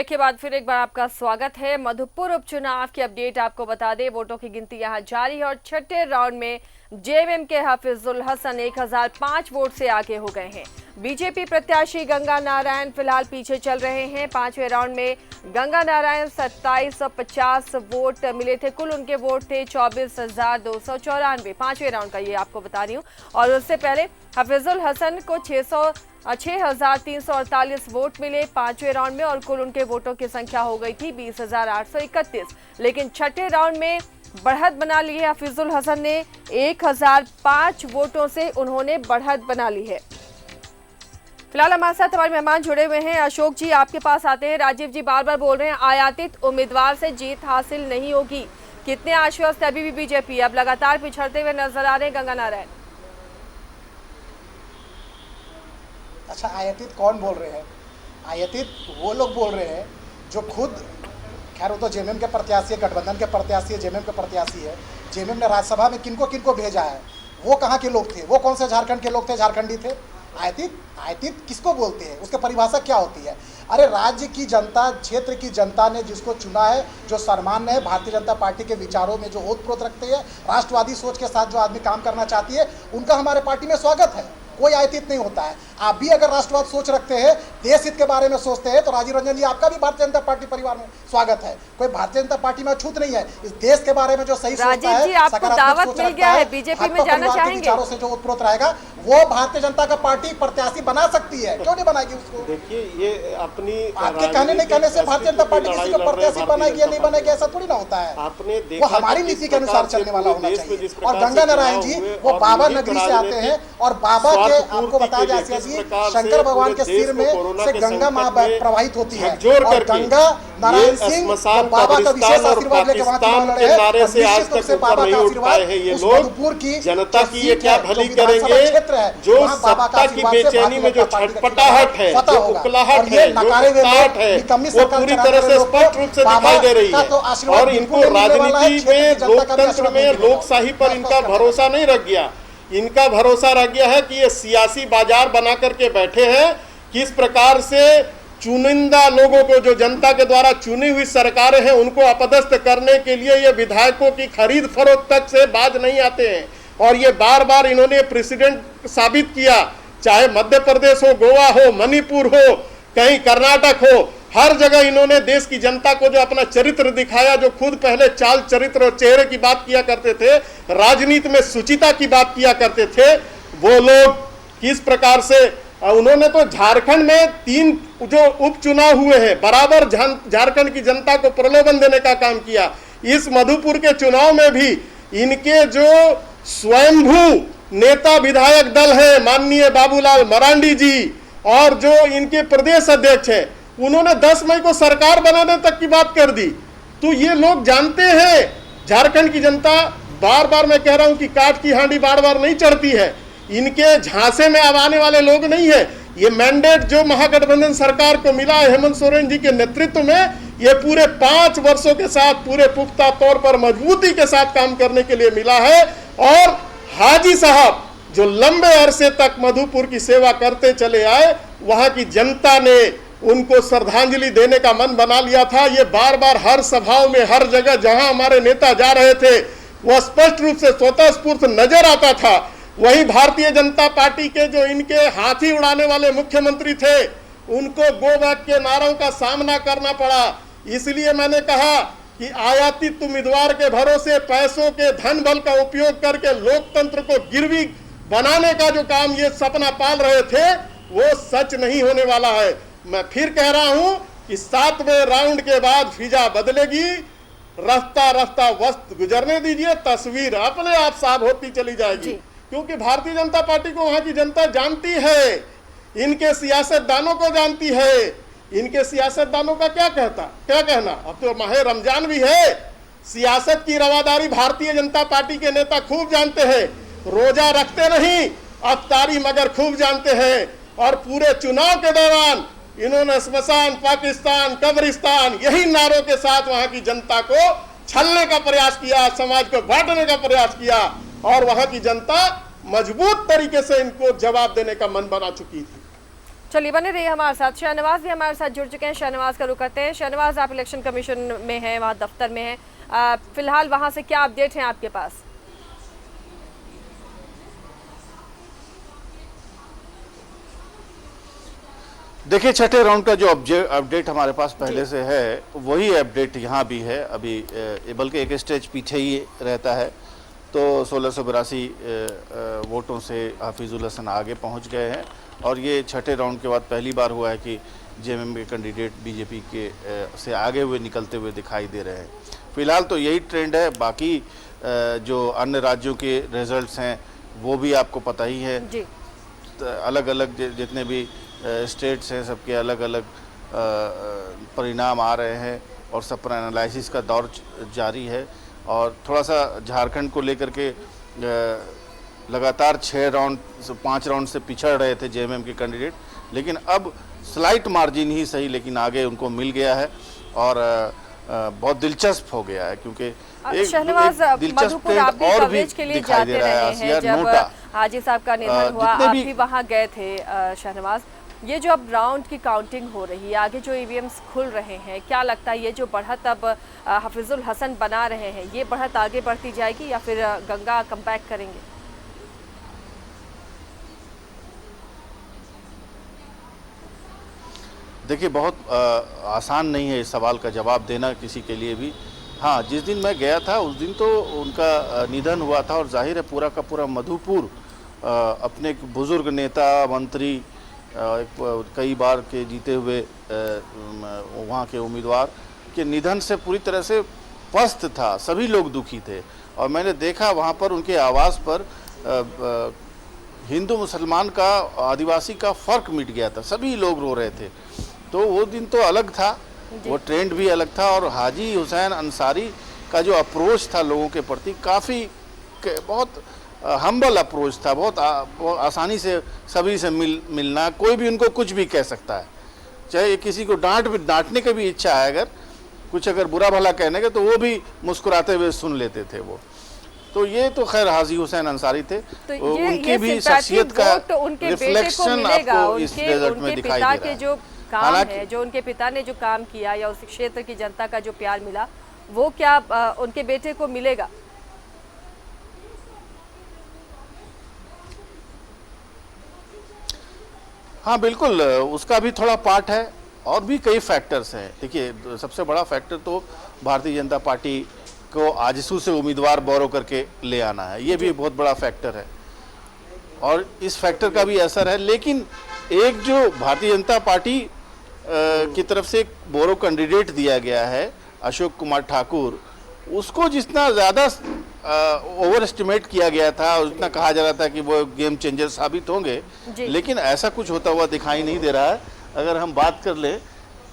Break के बाद फिर एक बार आपका स्वागत है। मधुपुर उपचुनाव की अपडेट आपको बता दें, वोटों की गिनती यहां जारी है और छठे राउंड में जेएमएम के हफीजुल हसन 1005 वोट से आगे हो गए हैं। बीजेपी प्रत्याशी गंगा नारायण फिलहाल पीछे चल रहे हैं। पांचवें राउंड में गंगा नारायण 2750 वोट मिले थे। कुल उनके वोट थे 24,294। पांचवें राउंड का ये आपको बता रही हूँ। और उससे पहले हफीजुल हसन को 6,348 वोट मिले पांचवें राउंड में और कुल उनके वोटों की संख्या हो गई थी 20,831। लेकिन छठे राउंड में बढ़त बना ली है हफीजुल हसन ने। 1005 वोटों से उन्होंने बढ़त बना ली है। फिलहाल हमारे साथ हमारे मेहमान जुड़े हुए हैं। अशोक जी आपके पास आते हैं। राजीव जी बार बार बोल रहे हैं आयातित उम्मीदवार से जीत हासिल नहीं होगी, कितने आश्वस्त है अभी भी बीजेपी? अब लगातार पिछड़ते हुए नजर आ रहे हैं गंगा नारायण। अच्छा, आयातित कौन बोल रहे हैं? आयातित वो लोग बोल रहे हैं जो खुद, खैर वो तो जेएमएम के प्रत्याशी है, गठबंधन के प्रत्याशी है, जेएमएम के प्रत्याशी है। जेएमएम ने राज्यसभा में किनको किनको भेजा है, वो कहाँ के लोग थे? वो कौन से झारखंड के लोग थे? झारखंडी थे। आयातित किसको बोलते हैं? उसकी परिभाषा क्या होती है? अरे राज्य की जनता, क्षेत्र की जनता ने जिसको चुना है, जो सम्मान्य है, भारतीय जनता पार्टी के विचारों में जो ओतप्रोत रखते हैं, राष्ट्रवादी सोच के साथ जो आदमी काम करना चाहती है, उनका हमारे पार्टी में स्वागत है। कोई आयातित नहीं होता है। आप भी अगर राष्ट्रवाद सोच रखते हैं, देश हित के बारे में सोचते हैं, तो राजीव रंजन जी आपका भी भारतीय जनता पार्टी परिवार में स्वागत है। कोई भारतीय जनता पार्टी में अछूत नहीं है। इस देश के बारे में जो सही सोचता है, आपको दावत मिल गया है, बीजेपी में जाना चाहेंगे? विचारों से जो उत्प्रोत रहेगा वो भारतीय जनता का पार्टी प्रत्याशी बना सकती है। क्यों नहीं बनाएगी उसको? देखिए, ये अपनी आपके कहने नहीं कहने से भारतीय जनता पार्टी किसी को प्रत्याशी बनाएगी या नहीं बनाएगी, ऐसा थोड़ी ना होता है। आपने वो हमारी नीति के अनुसार चलने वाला होना चाहिए। और गंगा नारायण जी वो बाबा नगरी से आते हैं और बाबा के, आपको बता दें आसिया जी, शंकर भगवान के सिर में से गंगा माँ प्रवाहित होती है और गंगा नारायण सिंह बाबा का विशेष आशीर्वाद लेकर वहां चुनाव लड़े हैं। निश्चित रूप से बाबा का आशीर्वाद उस मधुपुर की जनता की ये क्या भली करेंगे, जो सत्ता की बेचैनी में जो छटपटाहट है, जो उकलाहट है, जो उकताहट है, वो पूरी तरह से स्पष्ट रूप से दिखाई दे रही है। और इनको राजनीति में, लोकतंत्र में, लोकशाही पर इनका भरोसा नहीं रह गया। इनका भरोसा रह गया है कि ये सियासी बाजार बना करके बैठे हैं। किस प्रकार से चुनिंदा लोगों को, जो जनता के द्वारा चुनी हुई सरकारें हैं, उनको अपदस्थ करने के लिए ये विधायकों की खरीद फरोख्त तक से बाज नहीं आते हैं। और ये बार बार इन्होंने प्रेसिडेंट साबित किया, चाहे मध्य प्रदेश हो, गोवा हो, मणिपुर हो, कहीं कर्नाटक हो, हर जगह इन्होंने देश की जनता को जो अपना चरित्र दिखाया, जो खुद पहले चाल चरित्र और चेहरे की बात किया करते थे, राजनीति में सुचिता की बात किया करते थे, वो लोग किस प्रकार से, उन्होंने तो झारखंड में 3 जो उपचुनाव हुए हैं, बराबर झारखंड की जनता को प्रलोभन देने का काम किया। इस मधुपुर के चुनाव में भी इनके जो स्वयंभू नेता विधायक दल है, माननीय बाबूलाल मरांडी जी, और जो इनके प्रदेश अध्यक्ष है, उन्होंने 10 मई को सरकार बनाने तक की बात कर दी। तो ये लोग जानते हैं, झारखंड की जनता, बार बार मैं कह रहा हूं कि काठ की हांडी बार बार नहीं चढ़ती है। इनके झांसे में अब आने वाले लोग नहीं है। ये मैंडेट जो महागठबंधन सरकार को मिला है हेमंत सोरेन जी के नेतृत्व में, ये पूरे 5 वर्षों के साथ पूरे पुख्ता तौर पर मजबूती के साथ काम करने के लिए मिला है। और हाजी साहब जो लंबे अरसे तक मधुपुर की सेवा करते चले आए, वहां की जनता ने उनको श्रद्धांजलि देने का मन बना लिया था। ये बार बार हर सभाओं में, हर जगह जहां हमारे नेता जा रहे थे, वह स्पष्ट रूप से स्वतः स्फूर्त नजर आता था। वही भारतीय जनता पार्टी के जो इनके हाथी उड़ाने वाले मुख्यमंत्री थे, उनको गो बैक के नारों का सामना करना पड़ा। इसलिए मैंने कहा कि आयातित उम्मीदवार के भरोसे पैसों के धन बल का उपयोग करके लोकतंत्र को गिरवी बनाने का जो काम ये सपना पाल रहे थे, वो सच नहीं होने वाला है। मैं फिर कह रहा हूं कि 7वें राउंड के बाद फिजा बदलेगी। रास्ता रास्ता वक्त गुजरने दीजिए, तस्वीर अपने आप साफ होती चली जाएगी। क्योंकि भारतीय जनता पार्टी को वहां की जनता जानती है, इनके सियासतदानों को जानती है। इनके सियासतदानों का क्या कहना, अब तो माह रमजान भी है। सियासत की रवादारी भारतीय जनता पार्टी के नेता खूब जानते हैं। रोजा रखते नहीं, अफ्तारी मगर खूब जानते हैं। और पूरे चुनाव के दौरान इन्होंने स्मशान, पाकिस्तान, कब्रिस्तान, यही नारों के साथ वहां की जनता को छलने का प्रयास किया, समाज को बांटने का प्रयास किया। और वहां की जनता मजबूत तरीके से इनको जवाब देने का मन बना चुकी थी। चलिए बने रहिए हमारे साथ। शाहनवाज भी हमारे साथ जुड़ चुके हैं। शाहनवाज का रुख करते हैं। शाहनवाज, आप इलेक्शन कमीशन में हैं, वहाँ दफ्तर में हैं, फिलहाल वहाँ से क्या अपडेट हैं आपके पास? देखिए, छठे राउंड का जो अपडेट हमारे पास पहले से है वही अपडेट यहाँ भी है। अभी बल्कि एक स्टेज पीछे ही रहता है, तो 1682 वोटों से हाफिजुल हसन आगे पहुँच गए हैं और ये छठे राउंड के बाद पहली बार हुआ है कि जेएमएम के कैंडिडेट बीजेपी के से आगे हुए निकलते हुए दिखाई दे रहे हैं। फिलहाल तो यही ट्रेंड है। बाकी जो अन्य राज्यों के रिजल्ट्स हैं वो भी आपको पता ही है जी। अलग अलग जितने भी स्टेट्स हैं सबके अलग अलग परिणाम आ रहे हैं और सब पर एनालिसिस का दौर जारी है। और थोड़ा सा झारखंड को लेकर के लगातार 5 राउंड से पिछड़ रहे थे जेएमएम के कैंडिडेट, लेकिन अब स्लाइट मार्जिन ही सही लेकिन आगे उनको मिल गया है और बहुत दिलचस्प हो गया है, क्योंकि शहनवाज, मधुपुर आप भी कवरेज के लिए जाते रहे हैं। जब हाजी साहब का निधन हुआ आप भी वहाँ गए थे। शहनवाज, ये जो अब राउंड की काउंटिंग हो रही है, आगे जो ईवीएम्स खुल रहे हैं, क्या लगता है ये जो बढ़त अब हाफिजुल हसन बना रहे हैं, ये बढ़त आगे बढ़ती जाएगी या फिर गंगा कमबैक करेंगे? देखिए, बहुत आसान नहीं है इस सवाल का जवाब देना किसी के लिए भी। हाँ, जिस दिन मैं गया था उस दिन तो उनका निधन हुआ था और जाहिर है पूरा का पूरा मधुपुर अपने एक बुजुर्ग नेता, मंत्री, कई बार के जीते हुए वहाँ के उम्मीदवार के निधन से पूरी तरह से पस्त था। सभी लोग दुखी थे और मैंने देखा वहाँ पर उनके आवास पर हिंदू मुसलमान का, आदिवासी का फ़र्क मिट गया था। सभी लोग रो रहे थे। तो वो दिन तो अलग था, वो ट्रेंड भी अलग था और हाजी हुसैन अंसारी का जो अप्रोच था लोगों के प्रति काफ़ी बहुत हम्बल अप्रोच था। बहुत आसानी से सभी से मिलना, कोई भी उनको कुछ भी कह सकता है, चाहे किसी को डांटने की भी इच्छा है, अगर बुरा भला कहने का तो वो भी मुस्कुराते हुए सुन लेते थे वो। तो ये तो खैर हाजी हुसैन अंसारी थे, तो उनकी भी शख्सियत का रिफ्लेक्शन आपको इस रिजल्ट में दिखाई दे रहा है। जो काम है, जो उनके पिता ने जो काम किया या उस क्षेत्र की जनता का जो प्यार मिला, वो क्या उनके बेटे को मिलेगा? हाँ बिल्कुल, उसका भी थोड़ा पार्ट है और भी कई फैक्टर्स हैं। देखिए, सबसे बड़ा फैक्टर तो भारतीय जनता पार्टी को आजसू से उम्मीदवार बोरो करके ले आना है, ये भी बहुत बड़ा फैक्टर है और इस फैक्टर का भी असर है। लेकिन एक जो भारतीय जनता पार्टी की तरफ से एक बोरो कैंडिडेट दिया गया है, अशोक कुमार ठाकुर, उसको जितना ज़्यादा ओवर एस्टिमेट किया गया था और जितना कहा जा रहा था कि वो गेम चेंजर साबित होंगे, लेकिन ऐसा कुछ होता हुआ दिखाई नहीं दे रहा है। अगर हम बात कर लें,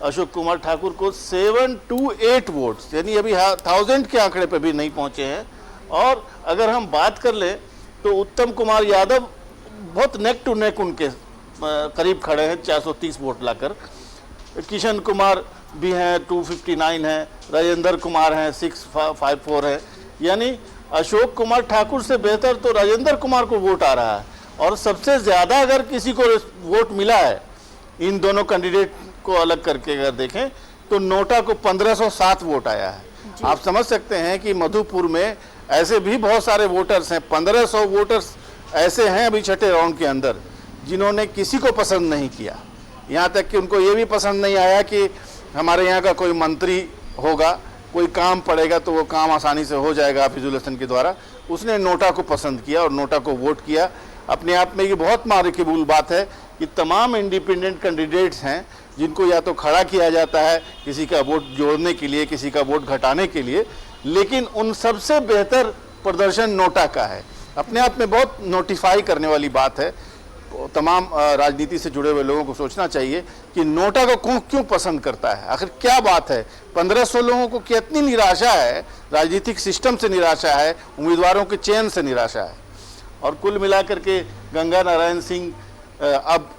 अशोक कुमार ठाकुर को 728 वोट्स, यानी अभी 1000 के आंकड़े पे भी नहीं पहुंचे हैं। और अगर हम बात कर लें तो उत्तम कुमार यादव बहुत नेक टू नेक उनके करीब खड़े हैं 430 वोट लाकर। किशन कुमार भी हैं 259 हैं, राजेंद्र कुमार हैं 654 हैं, यानी अशोक कुमार ठाकुर से बेहतर तो राजेंद्र कुमार को वोट आ रहा है। और सबसे ज़्यादा अगर किसी को वोट मिला है इन दोनों कैंडिडेट को अलग करके अगर देखें तो नोटा को 1507 वोट आया है। आप समझ सकते हैं कि मधुपुर में ऐसे भी बहुत सारे वोटर्स हैं, 1500 वोटर्स ऐसे हैं अभी छठे राउंड के अंदर जिन्होंने किसी को पसंद नहीं किया। यहाँ तक कि उनको ये भी पसंद नहीं आया कि हमारे यहाँ का कोई मंत्री होगा, कोई काम पड़ेगा तो वो काम आसानी से हो जाएगा हाफिजुल हसन के द्वारा। उसने नोटा को पसंद किया और नोटा को वोट किया। अपने आप में ये बहुत मारकबूल बात है कि तमाम इंडिपेंडेंट कैंडिडेट्स हैं जिनको या तो खड़ा किया जाता है किसी का वोट जोड़ने के लिए, किसी का वोट घटाने के लिए, लेकिन उन सबसे बेहतर प्रदर्शन नोटा का है। अपने आप में बहुत नोटिफाई करने वाली बात है। तमाम राजनीति से जुड़े हुए लोगों को सोचना चाहिए कि नोटा को क्यों पसंद करता है, आखिर क्या बात है। 1500 लोगों को कितनी निराशा है, राजनीतिक सिस्टम से निराशा है, उम्मीदवारों के चयन से निराशा है। और कुल मिलाकर के गंगा नारायण सिंह अब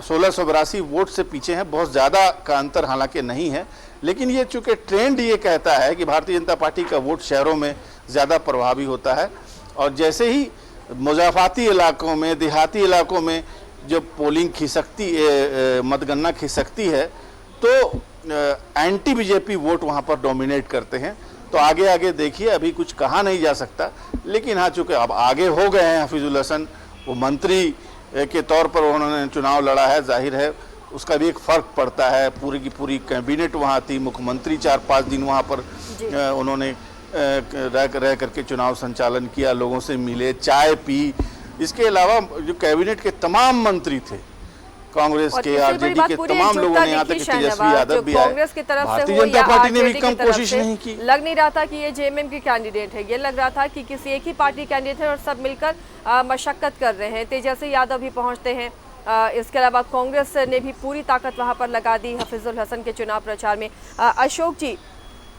1682 वोट से पीछे हैं। बहुत ज़्यादा का अंतर हालांकि नहीं है, लेकिन ये चूँकि ट्रेंड ये कहता है कि भारतीय जनता पार्टी का वोट शहरों में ज़्यादा प्रभावी होता है और जैसे ही मुज़ाफ़ाती इलाकों में, देहाती इलाकों में जब पोलिंग खिसकती मतगणना खिसकती है तो एंटी बीजेपी वोट वहाँ पर डोमिनेट करते हैं। तो आगे आगे देखिए, अभी कुछ कहा नहीं जा सकता, लेकिन हाँ चूँकि अब आगे हो गए हैं हफीजुल हसन, वो मंत्री के तौर पर उन्होंने चुनाव लड़ा है, जाहिर है उसका भी एक फ़र्क पड़ता है। पूरी की पूरी कैबिनेट वहाँ थी, मुख्यमंत्री 4-5 दिन वहाँ पर उन्होंने रह करके चुनाव संचालन किया, लोगों से मिले, चाय पी। इसके अलावा जो कैबिनेट के तमाम मंत्री थे, कांग्रेस के, आरजेडी के तमाम लोगों ने, यहाँ तक तेजस्वी यादव भी आए, कांग्रेस की तरफ से भारतीय हो जनता या पार्टी ने भी आरजेडी कम की तरफ कोशिश से, नहीं की। लग नहीं रहा था कि ये जेएमएम की कैंडिडेट है, ये लग रहा था कि किसी एक ही पार्टी कैंडिडेट है और सब मिलकर मशक्कत कर रहे हैं। तेजस्वी यादव भी पहुंचते हैं, इसके अलावा कांग्रेस ने भी पूरी ताकत वहां पर लगा दी हफीजुल हसन के चुनाव प्रचार में। अशोक जी,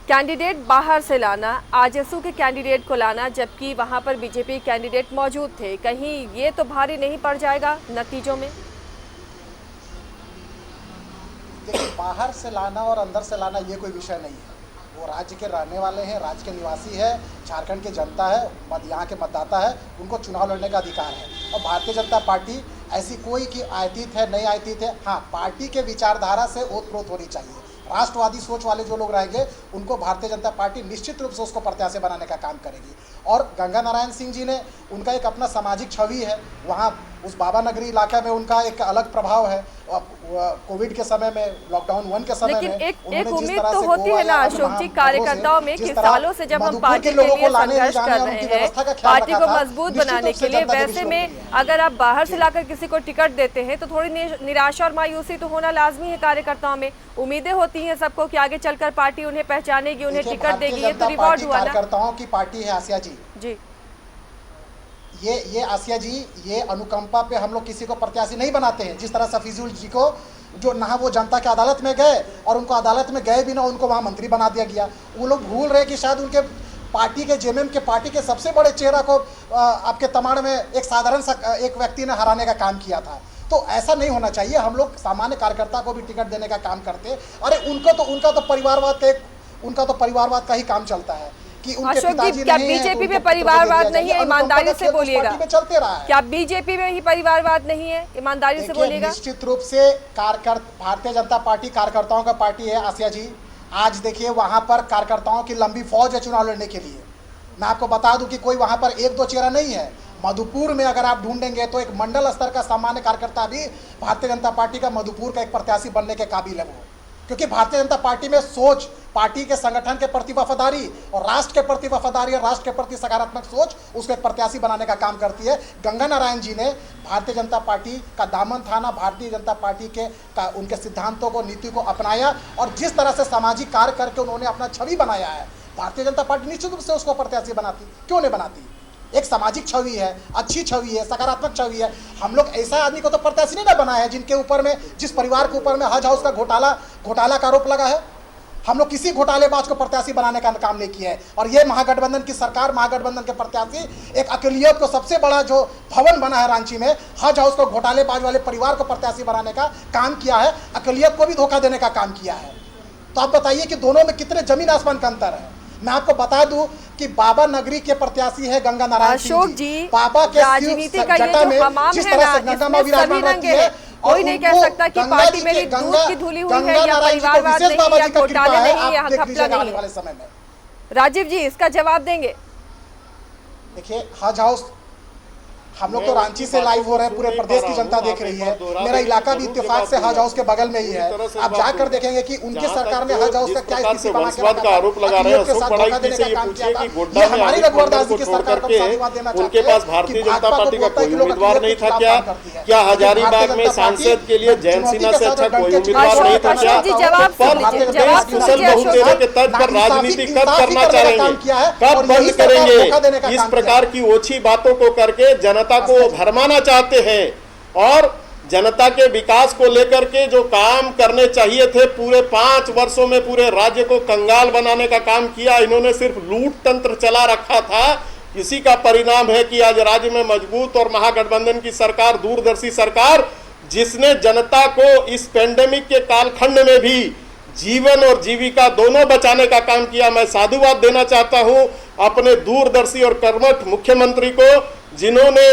कैंडिडेट बाहर से लाना, आजसू के कैंडिडेट को लाना, जबकि वहां पर बीजेपी कैंडिडेट मौजूद थे, कहीं ये तो भारी नहीं पड़ जाएगा नतीजों में? देखिए, बाहर से लाना और अंदर से लाना ये कोई विषय नहीं है। वो राज्य के रहने वाले हैं, राज्य के निवासी है, झारखंड की जनता है, यहाँ के मतदाता है, उनको चुनाव लड़ने का अधिकार है। और भारतीय जनता पार्टी ऐसी कोई कि आयतीत है, नहीं आयतीत है, हाँ पार्टी के विचारधारा से ओतप्रोत होनी चाहिए। राष्ट्रवादी सोच वाले जो लोग रहेंगे उनको भारतीय जनता पार्टी निश्चित रूप से उसको प्रत्याशी बनाने का काम करेगी। और गंगा नारायण सिंह जी ने, उनका एक अपना सामाजिक छवि है, वहाँ उस बाबा नगरी इलाका में उनका एक अलग प्रभाव है। कोविड के समय में, लॉकडाउन 1 के समय लेकिन में एक उम्मीद तो होती है ना अशोक जी कार्यकर्ताओं में कि सालों से जब हम पार्टी के लिए संघर्ष कर रहे हैं, पार्टी को मजबूत बनाने के लिए, वैसे में अगर आप बाहर से लाकर किसी को टिकट देते हैं तो थोड़ी निराशा और मायूसी तो होना लाजमी है कार्यकर्ताओं में। उम्मीदें होती हैं सबको कि आगे चलकर पार्टी उन्हें पहचानेगी, उन्हें टिकट देगी, ये तो रिवॉर्ड हुआ ना। कार्यकर्ताओं की पार्टी है आसिया जी। ये आसिया जी, ये अनुकंपा पे हम लोग किसी को प्रत्याशी नहीं बनाते हैं। जिस तरह हफीजुल जी को, जो ना वो जनता के अदालत में गए और उनको अदालत में गए बिना उनको वहाँ मंत्री बना दिया गया। वो लोग भूल रहे कि शायद उनके पार्टी के, जेएमएम के पार्टी के सबसे बड़े चेहरा को आपके तमाड़ में एक साधारण सा एक व्यक्ति ने हराने का काम किया था। तो ऐसा नहीं होना चाहिए। हम लोग सामान्य कार्यकर्ता को भी टिकट देने का काम करते। अरे उनका तो परिवारवाद का ही काम चलता है कि उनके पिताजी नहीं, क्या बीजेपी में परिवारवाद नहीं है? ईमानदारी से बोलिएगा, चलते रहा है। क्या बीजेपी में ही परिवारवाद नहीं है? ईमानदारी से बोलिएगा। निश्चित रूप से भारतीय जनता पार्टी कार्यकर्ताओं का पार्टी है आसिया जी। आज देखिए, वहां पर कार्यकर्ताओं की लंबी फौज है चुनाव लड़ने के लिए। मैं आपको बता दूं कि कोई वहां पर 1-2 चेहरा नहीं है। मधुपुर में अगर आप ढूंढेंगे तो एक मंडल स्तर का सामान्य कार्यकर्ता भी भारतीय जनता पार्टी का मधुपुर का एक प्रत्याशी बनने के काबिल है वो। क्योंकि भारतीय जनता पार्टी में सोच, पार्टी के संगठन के प्रति वफादारी और राष्ट्र के प्रति वफादारी और राष्ट्र के प्रति सकारात्मक सोच उसको एक प्रत्याशी बनाने का काम करती है। गंगा नारायण जी ने भारतीय जनता पार्टी का दामन थाना, भारतीय जनता पार्टी के उनके सिद्धांतों को, नीति को अपनाया और जिस तरह से सामाजिक कार्य करके उन्होंने अपना छवि बनाया है, भारतीय जनता पार्टी निश्चित रूप से उसको प्रत्याशी बनाती। क्यों नहीं बनाती? एक सामाजिक छवि है, अच्छी छवि है, सकारात्मक छवि है। हम लोग ऐसा आदमी को तो प्रत्याशी नहीं ना बनाया है जिनके ऊपर में, जिस परिवार के ऊपर में हज हाउस का घोटाला का आरोप लगा है। हम लोग किसी घोटालेबाज को प्रत्याशी बनाने का काम नहीं किया है। और ये महागठबंधन की सरकार, महागठबंधन के प्रत्याशी एक अकेलियत को, सबसे बड़ा जो भवन बना है रांची में, हज हाउस को घोटालेबाज वाले परिवार को प्रत्याशी बनाने का काम किया है, अकेलियत को भी धोखा देने का काम किया है। तो आप बताइए कि दोनों में कितने जमीन आसमान का अंतर है। मैं आपको बता दूं कि बाबा नगरी के प्रत्याशी है गंगा नारायण सिंह जी। बाबा के राजनीति का ये जो हमाम है ना, इसमें सभी रंग है। कोई नहीं कह सकता कि पार्टी मेरी दूध की धुली हुई है या परिवारवाद नहीं या घोटाले नहीं या घपला नहीं है। राजीव जी, इसका जवाब देंगे? देखिए, हज हाउस हम लोग तो रांची से लाइव हो रहे हैं, पूरे प्रदेश की जनता देख रही है। मेरा इलाका भी इत्तेफाक से हज हाउस के बगल में ही है। आप जाकर देखेंगे कि उनकी सरकार ने हज हाउस का क्या स्थिति बना के रखा है। आरोप लगा रहे हैं, धोखा देने का काम किया था। ये हमारी रघुवरदास जी की सरकार को साधुवाद देना चाहते हैं। उनके पास भारतीय जनता पार्टी का कोई उम्मीदवार नहीं था क्या? हजारीबाग में सांसद के लिए जयंत सिन्हा से अच्छा कोई उम्मीदवार नहीं था क्या? कुशल बहुतेरे के तर्ज पर राजनीति कब करना चाहेंगे, कब बंद करेंगे? इस प्रकार की ओछी बातों को करके जनता को भरमाना चाहते हैं और जनता के विकास को लेकर के जो काम करने चाहिए थे, पूरे 5 वर्षों में पूरे राज्य को कंगाल बनाने का काम किया। इन्होंने सिर्फ लूट तंत्र चला रखा था। इसी का परिणाम है कि आज राज्य में मजबूत और महागठबंधन की सरकार, दूरदर्शी सरकार, जिसने जनता को इस पेंडेमिक के कालखंड में भी जीवन और जीविका दोनों बचाने का काम किया। मैं साधुवाद देना चाहता हूं अपने दूरदर्शी और कर्मठ मुख्यमंत्री को, जिन्होंने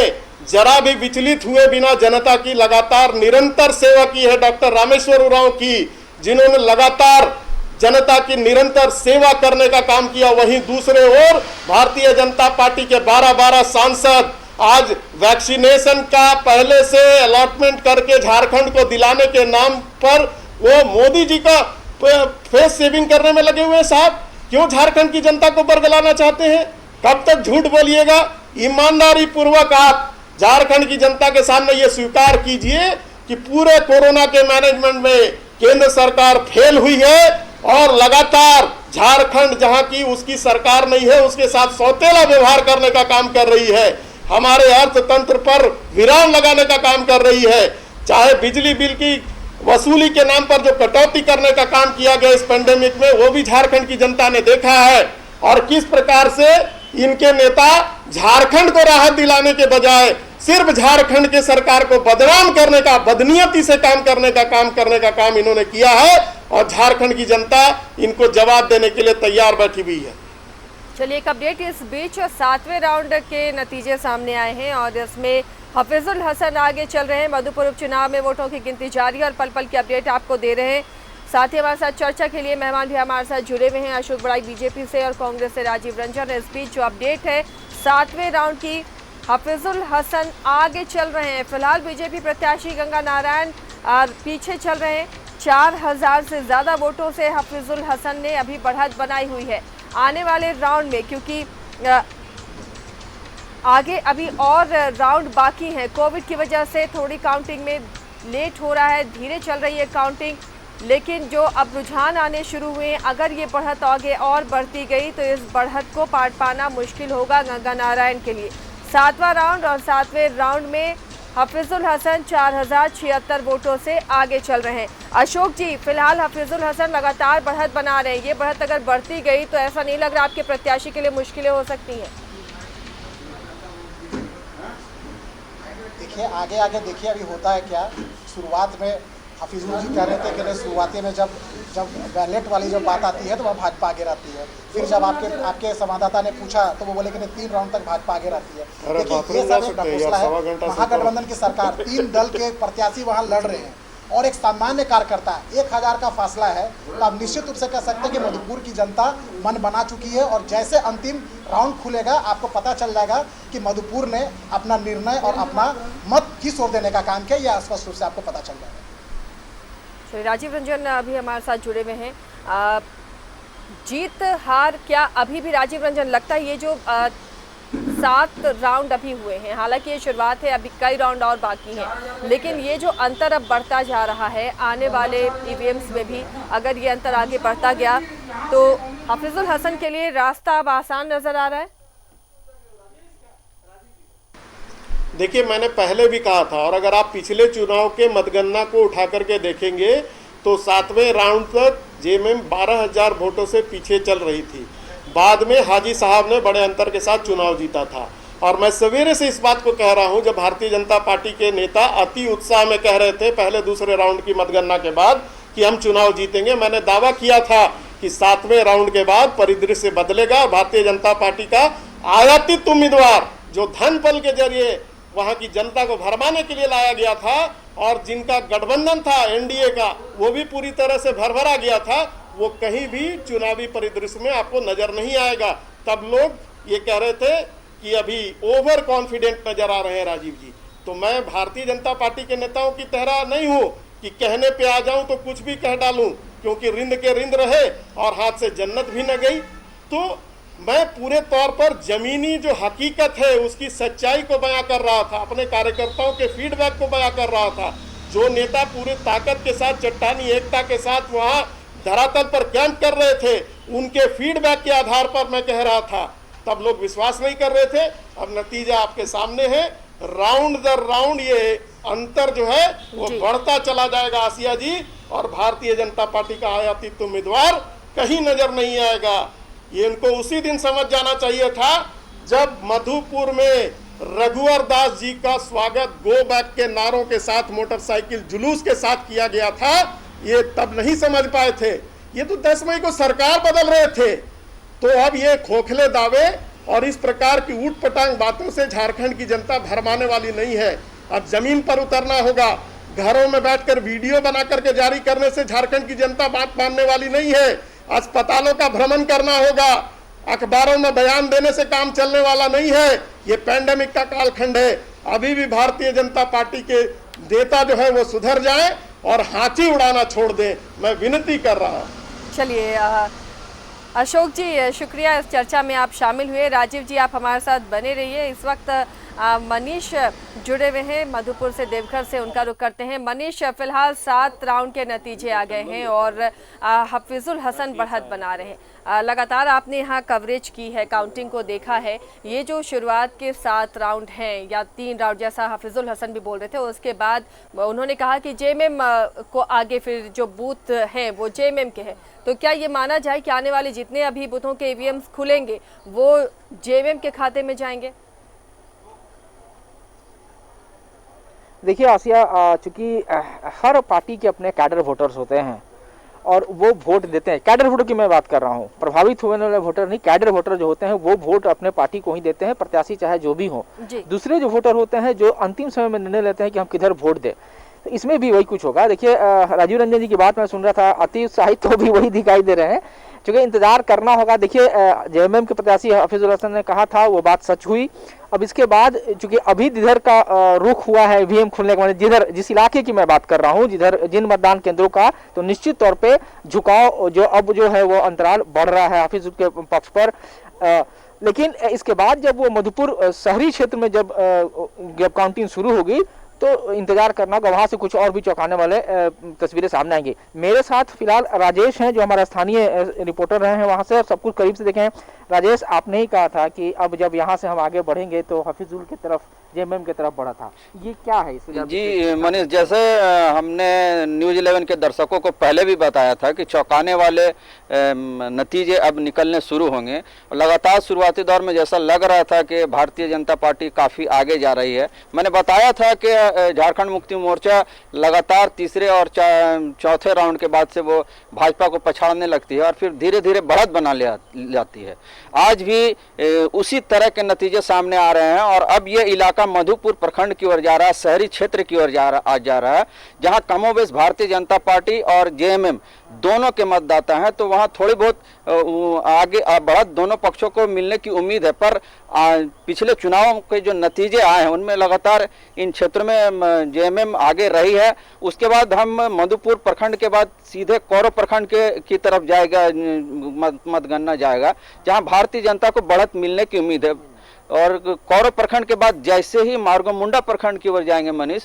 जरा भी विचलित हुए बिना जनता की लगातार निरंतर सेवा की है डॉक्टर रामेश्वर उरांव की, जिन्होंने लगातार जनता की निरंतर सेवा करने का काम किया। वहीं दूसरे ओर भारतीय जनता पार्टी के 12-12 सांसद आज वैक्सीनेशन का पहले से अलॉटमेंट करके झारखंड को दिलाने के नाम पर वो मोदी जी का फेस सेविंग करने में लगे हुए हैं। साहब, क्यों झारखंड की जनता को बरगलाना चाहते हैं? कब तक झूठ बोलिएगा? ईमानदारी पूर्वक आप झारखंड की जनता के सामने ये स्वीकार कीजिए कि पूरे कोरोना के मैनेजमेंट में केंद्र सरकार फेल हुई है और लगातार झारखंड जहां की उसकी सरकार नहीं है उसके साथ सौतेला व्यवहार करने का काम कर रही है, हमारे अर्थतंत्र पर विराम लगाने का काम कर रही है। चाहे बिजली बिल की वसूली के नाम पर जो कटौती करने का काम किया गया इस पेंडेमिक में, वो भी झारखंड की जनता ने देखा है। और किस प्रकार से इनके नेता झारखंड को राहत दिलाने के बजाय सिर्फ झारखंड के सरकार को बदनाम करने का, बदनीयती से काम करने का काम इन्होंने किया है और झारखंड की जनता इनको जवाब देने के लिए तैयार बैठी हुई है। चलिए एक अपडेट इस बीच 7वें राउंड के नतीजे सामने आए हैं और इसमें हफीजुल हसन आगे चल रहे हैं। मधुपुर उपचुनाव में वोटों की गिनती जारी है और पल पल की अपडेट आपको दे रहे हैं। साथ ही हमारे साथ चर्चा के लिए मेहमान भी हमारे साथ जुड़े हुए हैं। अशोक बड़ाई बीजेपी से और कांग्रेस से राजीव रंजन। इस बीच जो अपडेट है 7वें राउंड की, हफीजुल हसन आगे चल रहे हैं। फिलहाल बीजेपी प्रत्याशी गंगा नारायण पीछे चल रहे हैं। 4000 से ज़्यादा वोटों से हफीजुल हसन ने अभी बढ़त बनाई हुई है। आने वाले राउंड में, क्योंकि आगे अभी और राउंड बाकी हैं, कोविड की वजह से थोड़ी काउंटिंग में लेट हो रहा है, धीरे चल रही है काउंटिंग, लेकिन जो अब रुझान आने शुरू हुए हैं, अगर ये बढ़त आगे और बढ़ती गई तो इस बढ़त को पार पाना मुश्किल होगा गंगा नारायण के लिए। 7वां राउंड और 7वें राउंड में हफीजुल हसन 4076 वोटों से आगे चल रहे हैं। अशोक जी, फिलहाल हफीजुल हसन लगातार बढ़त बना रहे हैं। ये बढ़त अगर बढ़ती गई तो ऐसा नहीं लग रहा आपके प्रत्याशी के लिए मुश्किलें हो सकती हैं? देखिए आगे देखिए अभी होता है क्या। शुरुआत में हफीजुल जी कह रहे थे कि नहीं, शुरुआती में जब बैलेट वाली जब बात आती है तो वह भाजपा आगे रहती है। फिर जब आपके संवाददाता ने पूछा तो वो बोले कि नहीं, 3 राउंड तक भाजपा आगे रहती है। देखिए ये सब एक ढकोसला है। महागठबंधन की सरकार, 3 दल के प्रत्याशी वहाँ लड़ रहे हैं और एक सामान्य कार्यकर्ता 1000 का फासला है। तो आप निश्चित रूप से कह सकते हैं कि मधुपुर की जनता मन बना चुकी है और जैसे अंतिम राउंड खुलेगा आपको पता चल जाएगा कि मधुपुर ने अपना निर्णय और अपना मत किस ओर देने का काम किया, यह स्पष्ट रूप से आपको पता चल जाएगा। राजीव रंजन अभी हमारे साथ जुड़े हुए हैं। जीत हार क्या अभी भी राजीव रंजन लगता है, ये जो 7 राउंड अभी हुए हैं, हालांकि ये शुरुआत है, अभी कई राउंड और बाकी हैं, लेकिन ये जो अंतर अब बढ़ता जा रहा है, आने वाले ईवीएम्स में भी अगर ये अंतर आगे बढ़ता गया तो हफीजुल हसन के लिए रास्ता अब आसान नजर आ रहा है? देखिए, मैंने पहले भी कहा था और अगर आप पिछले चुनाव के मतगणना को उठा करके देखेंगे तो 7वें राउंड तक जेएमएम 12000 वोटों से पीछे चल रही थी। बाद में हाजी साहब ने बड़े अंतर के साथ चुनाव जीता था और मैं सवेरे से इस बात को कह रहा हूं, जब भारतीय जनता पार्टी के नेता अति उत्साह में कह रहे थे पहले दूसरे राउंड की मतगणना के बाद कि हम चुनाव जीतेंगे, मैंने दावा किया था कि 7वें राउंड के बाद परिदृश्य बदलेगा। भारतीय जनता पार्टी का आयातित उम्मीदवार जो धन बल के जरिए वहां की जनता को भरमाने के लिए लाया गया था और जिनका गठबंधन था एनडीए का, वो भी पूरी तरह से भरभरा गया था, वो कहीं भी चुनावी परिदृश्य में आपको नजर नहीं आएगा। तब लोग ये कह रहे थे कि अभी ओवर कॉन्फिडेंट नजर आ रहे हैं राजीव जी। तो मैं भारतीय जनता पार्टी के नेताओं की तरह नहीं हूँ कि कहने पे आ जाऊं तो कुछ भी कह डालूं, क्योंकि रिंद के रिंद रहे और हाथ से जन्नत भी न गई। तो मैं पूरे तौर पर जमीनी जो हकीकत है उसकी सच्चाई को बयां कर रहा था, अपने कार्यकर्ताओं के फीडबैक को बयां कर रहा था। जो नेता पूरे ताकत के साथ, चट्टानी एकता के साथ वहां धरातल पर कैंप कर रहे थे, उनके फीडबैक के आधार पर मैं कह रहा था, तब लोग विश्वास नहीं कर रहे थे। अब नतीजा आपके सामने है, राउंड दर राउंड ये अंतर जो है वो बढ़ता चला जाएगा आसिया जी, और भारतीय जनता पार्टी का आयातित उम्मीदवार कहीं नजर नहीं आएगा। ये इनको उसी दिन समझ जाना चाहिए था जब मधुपुर में रघुवर दास जी का स्वागत गो बैक के नारों के साथ, मोटरसाइकिल जुलूस के साथ किया गया था। ये तब नहीं समझ पाए थे, ये तो 10 मई को सरकार बदल रहे थे। तो अब ये खोखले दावे और इस प्रकार की ऊट पटांग बातों से झारखंड की जनता भरमाने वाली नहीं है। अब जमीन पर उतरना होगा। घरों में बैठकर वीडियो बना करके जारी करने से झारखंड की जनता बात मानने वाली नहीं है। अस्पतालों का भ्रमण करना होगा। अखबारों में बयान देने से काम चलने वाला नहीं है। ये पैंडेमिक का कालखंड है। अभी भी भारतीय जनता पार्टी के नेता जो है वो सुधर जाएं और हाथी उड़ाना छोड़ दें, मैं विनती कर रहा हूं। चलिए अशोक जी, शुक्रिया इस चर्चा में आप शामिल हुए। राजीव जी, आप हमारे साथ बने रहिए। इस वक्त मनीष जुड़े हुए हैं मधुपुर से, देवघर से, उनका रुख करते हैं। मनीष, फिलहाल 7 राउंड के नतीजे आ गए हैं और हफीजुल हसन बढ़त बना रहे हैं। लगातार आपने यहाँ कवरेज की है, काउंटिंग को देखा है। ये जो शुरुआत के 7 राउंड हैं या 3 राउंड जैसा हफीजुल हसन भी बोल रहे थे, उसके बाद उन्होंने कहा कि जेएमएम को आगे फिर जो बूथ हैं वो जेएमएम के हैं, तो क्या ये माना जाए कि आने वाले जितने अभी बूथों के ईवीएम खुलेंगे वो जेएमएम के खाते में जाएंगे? देखिए आसिया, चूंकि हर पार्टी के अपने कैडर वोटर्स होते हैं और वो वोट देते हैं। कैडर वोटर की मैं बात कर रहा हूँ, प्रभावित होने वाले वोटर नहीं। कैडर वोटर जो होते हैं वो वोट अपने पार्टी को ही देते हैं, प्रत्याशी चाहे जो भी हो। दूसरे जो वोटर होते हैं जो अंतिम समय में निर्णय लेते हैं कि हम किधर वोट दें, तो इसमें भी वही कुछ होगा। देखिए राजीव रंजन जी की बात मैं सुन रहा था, अति उत्साहित तो भी वही दिखाई दे रहे हैं, क्योंकि इंतजार करना होगा। देखिए जेएमएम के प्रत्याशी हफीजुल हसन ने कहा था, वो बात सच हुई। अब इसके बाद चूंकि अभी जिधर का रुख हुआ है ईवीएम खुलने के बाद, जिधर जिस इलाके की मैं बात कर रहा हूँ, जिधर जिन मतदान केंद्रों का, तो निश्चित तौर पे झुकाव जो अब जो है वो अंतराल बढ़ रहा है हफीजुल के पक्ष पर। लेकिन इसके बाद जब वो मधुपुर शहरी क्षेत्र में जब काउंटिंग शुरू होगी तो इंतजार करना होगा, वहां से कुछ और भी चौंकाने वाले तस्वीरें सामने आएंगी। मेरे साथ फिलहाल राजेश हैं जो हमारा स्थानीय रिपोर्टर रहे हैं वहां से, और सब कुछ करीब से देखे हैं। राजेश, आपने ही कहा था कि अब जब यहाँ से हम आगे बढ़ेंगे तो हफीजुल की तरफ, जेएमएम की तरफ बढ़ा था, ये क्या है? जी मनीष, जैसे हमने न्यूज़ 11 के दर्शकों को पहले भी बताया था कि चौंकाने वाले नतीजे अब निकलने शुरू होंगे। लगातार शुरुआती दौर में जैसा लग रहा था कि भारतीय जनता पार्टी काफ़ी आगे जा रही है। मैंने बताया था कि झारखंड मुक्ति मोर्चा लगातार तीसरे और चौथे राउंड के बाद से वो भाजपा को पछाड़ने लगती है और फिर धीरे धीरे बढ़त बना ले जाती है। आज भी उसी तरह के नतीजे सामने आ रहे हैं और अब ये इलाका मधुपुर प्रखंड की ओर जा रहा है, शहरी क्षेत्र की ओर जा रहा है, जहां कमोबेश भारतीय जनता पार्टी और जेएमएम दोनों के मतदाता हैं। तो वहां थोड़ी बहुत आगे बढ़त दोनों पक्षों को मिलने की उम्मीद है। पर पिछले चुनावों के जो नतीजे आए हैं उनमें लगातार इन क्षेत्रों में जेएमएम आगे रही है। उसके बाद हम मधुपुर प्रखंड के बाद सीधे कौरव प्रखंड की तरफ जाएगा, मतगणना जाएगा, जहां भारतीय जनता को बढ़त मिलने की उम्मीद है। और कौरव प्रखंड के बाद जैसे ही मार्गोमुंडा प्रखंड की ओर जाएंगे मनीष,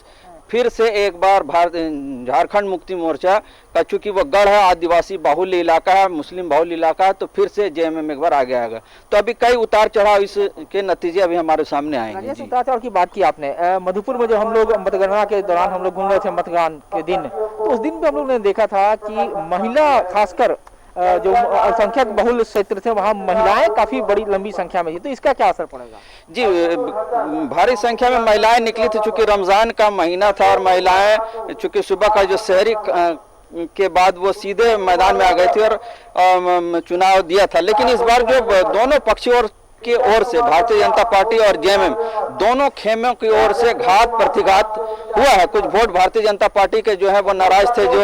फिर से एक बार झारखंड मुक्ति मोर्चा का, चूंकि वो गढ़ है, आदिवासी बाहुल्य इलाका है, मुस्लिम बाहुल्य इलाका है, तो फिर से जेएमएम एक बार आगे आएगा। तो अभी कई उतार चढ़ाव इसके नतीजे अभी हमारे सामने आएंगे। उतार चढ़ाव की बात की आपने, मधुपुर में जो हम लोग मतगणना के दौरान हम लोग घूम रहे थे मतदान के दिन, तो उस दिन भी हम लोग ने देखा था कि महिला, खासकर जो अल्पसंख्यक बहुल क्षेत्र थे, वहाँ महिलाएं काफी बड़ी लंबी संख्या में थी। तो इसका क्या असर पड़ेगा? जी, भारी संख्या में महिलाएं निकली थी, चूंकि रमजान का महीना था और महिलाएं चूंकि सुबह का जो शहरी के बाद वो सीधे मैदान में आ गई थी और चुनाव दिया था। लेकिन इस बार जो दोनों पक्षों की ओर से, भारतीय जनता पार्टी और जेएमएम दोनों खेमों की ओर से घात प्रतिघात हुआ है। कुछ वोट भारतीय जनता पार्टी के जो है वो नाराज थे, जो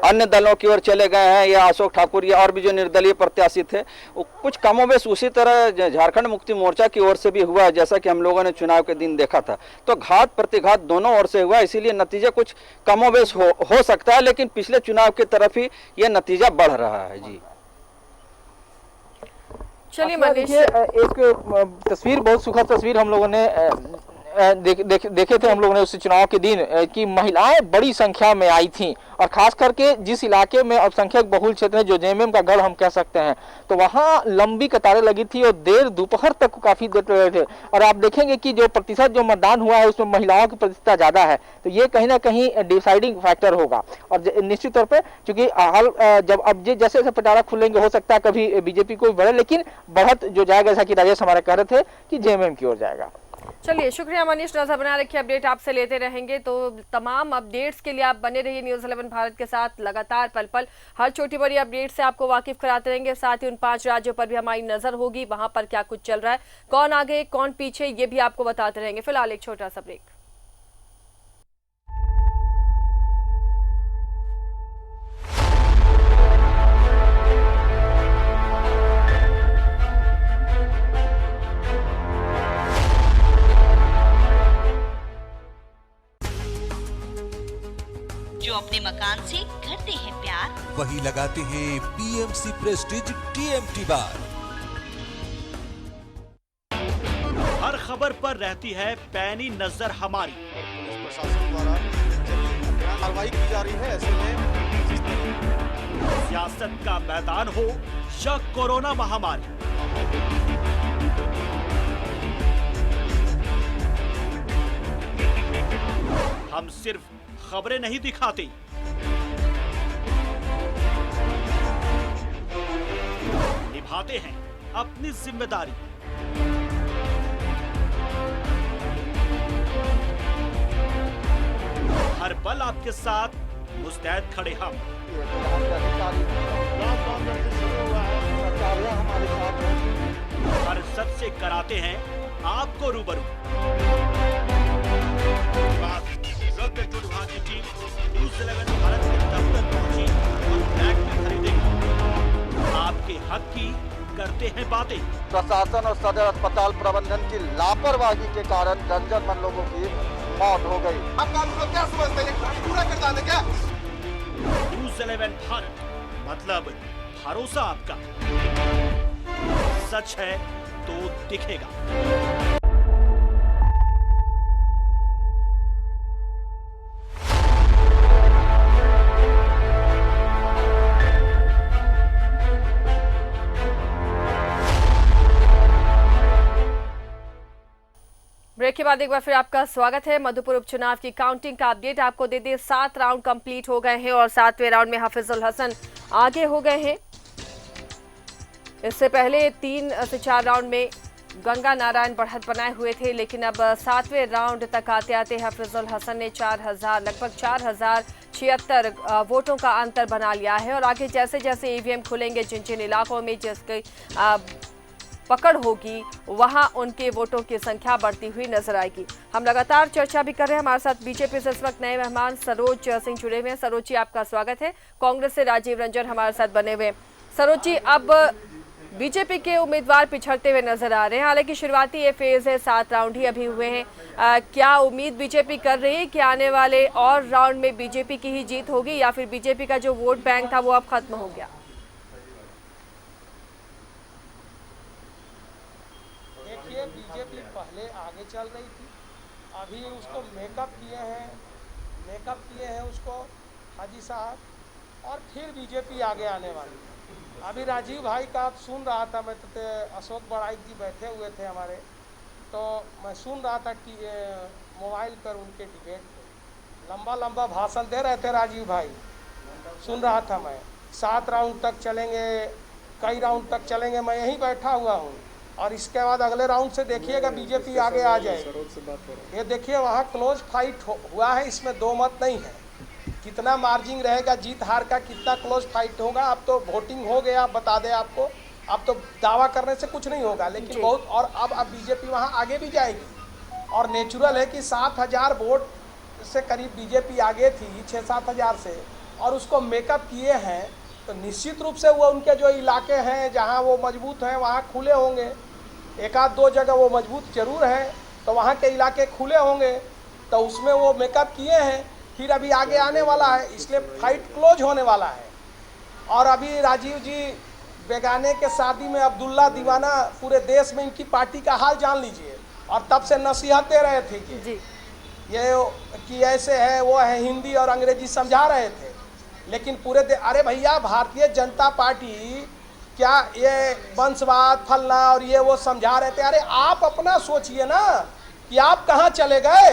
अन्य दलों की ओर चले गए हैं, या अशोक ठाकुर या और भी जो निर्दलीय प्रत्याशी थे। कुछ कमोबेश उसी तरह झारखंड मुक्ति मोर्चा की ओर से भी हुआ, जैसा कि हम लोगों ने चुनाव के दिन देखा था। तो घात प्रतिघात दोनों ओर से हुआ, इसीलिए नतीजा कुछ कमोबेश हो सकता है, लेकिन पिछले चुनाव की तरफ ही ये नतीजा बढ़ रहा है। जी चलिए मनीष, एक तस्वीर, बहुत सुखद तस्वीर हम लोगों ने देखे थे हम लोगों ने उस चुनाव के दिन, कि महिलाएं बड़ी संख्या में आई थी, और खास करके जिस इलाके में अल्पसंख्यक बहुल क्षेत्र है, जो जेएमएम का गढ़ हम कह सकते हैं, तो वहां लंबी कतारें लगी थी और देर दोपहर तक काफी देर रहे थे। और आप देखेंगे कि जो प्रतिशत जो मतदान हुआ है उसमें महिलाओं की प्रतिशतता ज्यादा है, तो ये कहीं ना कहीं डिसाइडिंग फैक्टर होगा। और निश्चित तौर पर चूंकि हाल जब अब जैसे जैसे पिटारा खुलेंगे, हो सकता है कभी बीजेपी को भी बढ़े, लेकिन बढ़त जो जाएगा, जैसा कि राजेश हमारे कह रहे थे कि जेएमएम की ओर जाएगा। चलिए, शुक्रिया मनीष। नजर बना रखिए, अपडेट आपसे लेते रहेंगे। तो तमाम अपडेट्स के लिए आप बने रहिए न्यूज़ 11 भारत के साथ। लगातार पल पल हर छोटी बड़ी अपडेट से आपको वाकिफ कराते रहेंगे। साथ ही उन 5 राज्यों पर भी हमारी नजर होगी, वहां पर क्या कुछ चल रहा है, कौन आगे कौन पीछे, ये भी आपको बताते रहेंगे। फिलहाल एक छोटा सा ब्रेक। जो अपने मकान से करते हैं प्यार, वही लगाते हैं पीएमसी प्रेस्टीज टीएमटी बार। हर खबर पर रहती है पैनी नजर हमारी। पुलिस प्रशासन द्वारा कार्रवाई की जा रही है। ऐसे में सियासत का मैदान हो या कोरोना महामारी, हम सिर्फ खबरें नहीं दिखाते, निभाते हैं अपनी जिम्मेदारी। हर पल आपके साथ मुस्तैद खड़े हम। हर सच से कराते हैं आपको रूबरू। विभाग की टीम न्यूज़ 11 भारत के दफ्तर पहुंची और फ्लैट में खरीदेगी। आपके हक की करते हैं बातें। प्रशासन और सदर अस्पताल प्रबंधन की लापरवाही के कारण दर्जन लोगों की मौत हो गई। आप कानून को क्या समझते हैं? पूरा कर डाले क्या? न्यूज़ 11 भारत मतलब भरोसा आपका। सच है तो दिखेगा। ब्रेक के बाद एक बार फिर आपका स्वागत है। मधुपुर उपचुनाव की काउंटिंग का अपडेट आपको दे दें। 7 राउंड कंप्लीट हो गए हैं और 7वें राउंड में हफीजुल हसन आगे हो गए हैं। इससे पहले 3 से 4 राउंड में गंगा नारायण बढ़त बनाए हुए थे, लेकिन अब 7वें राउंड तक आते आते हफीजुल हसन ने लगभग 4076 वोटों का अंतर बना लिया है। और आगे जैसे जैसे ईवीएम खुलेंगे, जिन जिन इलाकों में जिसके पकड़ होगी, वहां उनके वोटों की संख्या बढ़ती हुई नजर आएगी। हम लगातार चर्चा भी कर रहे हैं। हमारे साथ बीजेपी से इस वक्त नए मेहमान सरोज सिंह जुड़े हुए हैं। सरोज जी, आपका स्वागत है। कांग्रेस से राजीव रंजन हमारे साथ बने हुए हैं। सरोज जी, अब बीजेपी के उम्मीदवार पिछड़ते हुए नजर आ रहे हैं। हालांकि शुरुआती ये फेज है, 7 राउंड ही अभी हुए हैं। क्या उम्मीद बीजेपी कर रही है कि आने वाले और राउंड में बीजेपी की ही जीत होगी, या फिर बीजेपी का जो वोट बैंक था वो अब खत्म हो गया? देखिए, बीजेपी पहले आगे चल रही थी, अभी उसको मेकअप किए हैं उसको हाजी साहब, और फिर बीजेपी आगे आने वाली है। अभी राजीव भाई का सुन रहा था मैं, तो अशोक बड़ाई जी बैठे हुए थे हमारे, तो मैं सुन रहा था कि मोबाइल पर उनके डिबेट पे लंबा लंबा भाषण दे रहे थे राजीव भाई, सुन रहा था मैं। 7 राउंड तक चलेंगे, कई राउंड तक चलेंगे, मैं यहीं बैठा हुआ हूँ। और इसके बाद अगले राउंड से देखिएगा बीजेपी आगे आ जाएगी। ये देखिए, वहाँ क्लोज फाइट हुआ है, इसमें दो मत नहीं है। कितना मार्जिन रहेगा जीत हार का, कितना क्लोज फाइट होगा, अब तो वोटिंग हो गया, बता दें आपको। अब तो दावा करने से कुछ नहीं होगा, लेकिन बहुत, और अब बीजेपी वहाँ आगे भी जाएगी। और नेचुरल है कि 7000 वोट से करीब बीजेपी आगे थी, 6-7 हज़ार से, और उसको मेकअप किए हैं, तो निश्चित रूप से वो उनके जो इलाके हैं जहाँ वो मजबूत हैं वहाँ खुले होंगे। 1-2 जगह वो मजबूत जरूर है, तो वहाँ के इलाके खुले होंगे, तो उसमें वो मेकअप किए हैं। फिर अभी आगे आने वाला है, इसलिए फाइट क्लोज होने वाला है। और अभी राजीव जी बेगाने के शादी में अब्दुल्ला दीवाना पूरे देश में इनकी पार्टी का हाल जान लीजिए, और तब से नसीहत दे रहे थे कि ये कि ऐसे है वो है, हिंदी और अंग्रेजी समझा रहे थे। लेकिन पूरे अरे भैया, भारतीय जनता पार्टी क्या ये वंशवाद फलना और ये वो समझा रहे थे? अरे आप अपना सोचिए ना कि आप कहाँ चले गए।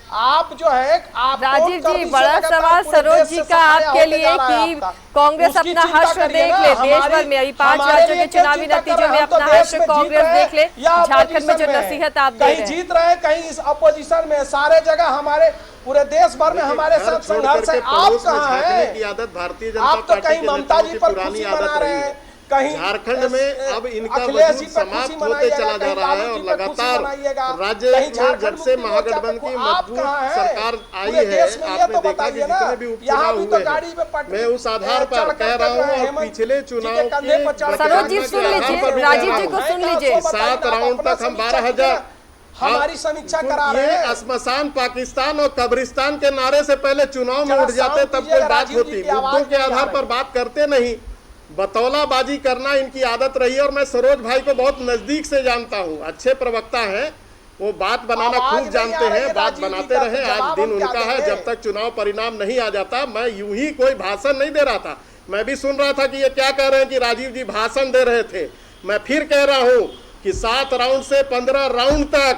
आप जो है आप राजीव जी, बड़ा सवाल सरोज जी का आपके लिए कि कांग्रेस अपना हश्र देख ले देश भर में, अभी 5 राज्यों के चुनावी नतीजों में अपना हश्र कांग्रेस देख ले, झारखंड में जो नसीहत आप दे रहे हैं, कहीं जीत रहे हैं, कहीं इस अपोजिशन में, सारे जगह हमारे पूरे देश भर में हमारे साथ संघर्ष है। आप कहाँ हैं? आप तो कहीं ममता जी पर खुशी मना रहे हैं, कहीं झारखंड में अब इनका वजूद समाप्त होते चला जा रहा है और लगातार राज्य में जब से महागठबंधन की मजबूत सरकार आई है, आपने देखा कि जितने भी उपचुनाव हुए हैं, मैं उस आधार पर कह रहा हूँ और पिछले चुनाव के सरोज जी सुन लीजिए, राजीव जी को सुन लीजिए, 7 राउंड तक हम 12,000 हमारी समीक्षा करा रहे हैं। श्मशान पाकिस्तान और कब्रिस्तान के नारे से पहले चुनाव में उठ जाते तब कोई बात होती, मुद्दों के आधार पर बात करते नहीं, बतौलाबाजी करना इनकी आदत रही है। और मैं सरोज भाई को बहुत नजदीक से जानता हूं, अच्छे प्रवक्ता हैं, वो बात बनाना खूब जानते हैं, बात बनाते रहे। आज दिन उनका है, जब तक चुनाव परिणाम नहीं आ जाता। मैं यूं ही कोई भाषण नहीं दे रहा था, मैं भी सुन रहा था कि ये क्या कह रहे हैं कि राजीव जी भाषण दे रहे थे। मैं फिर कह रहा हूं कि 7 राउंड से 15 राउंड तक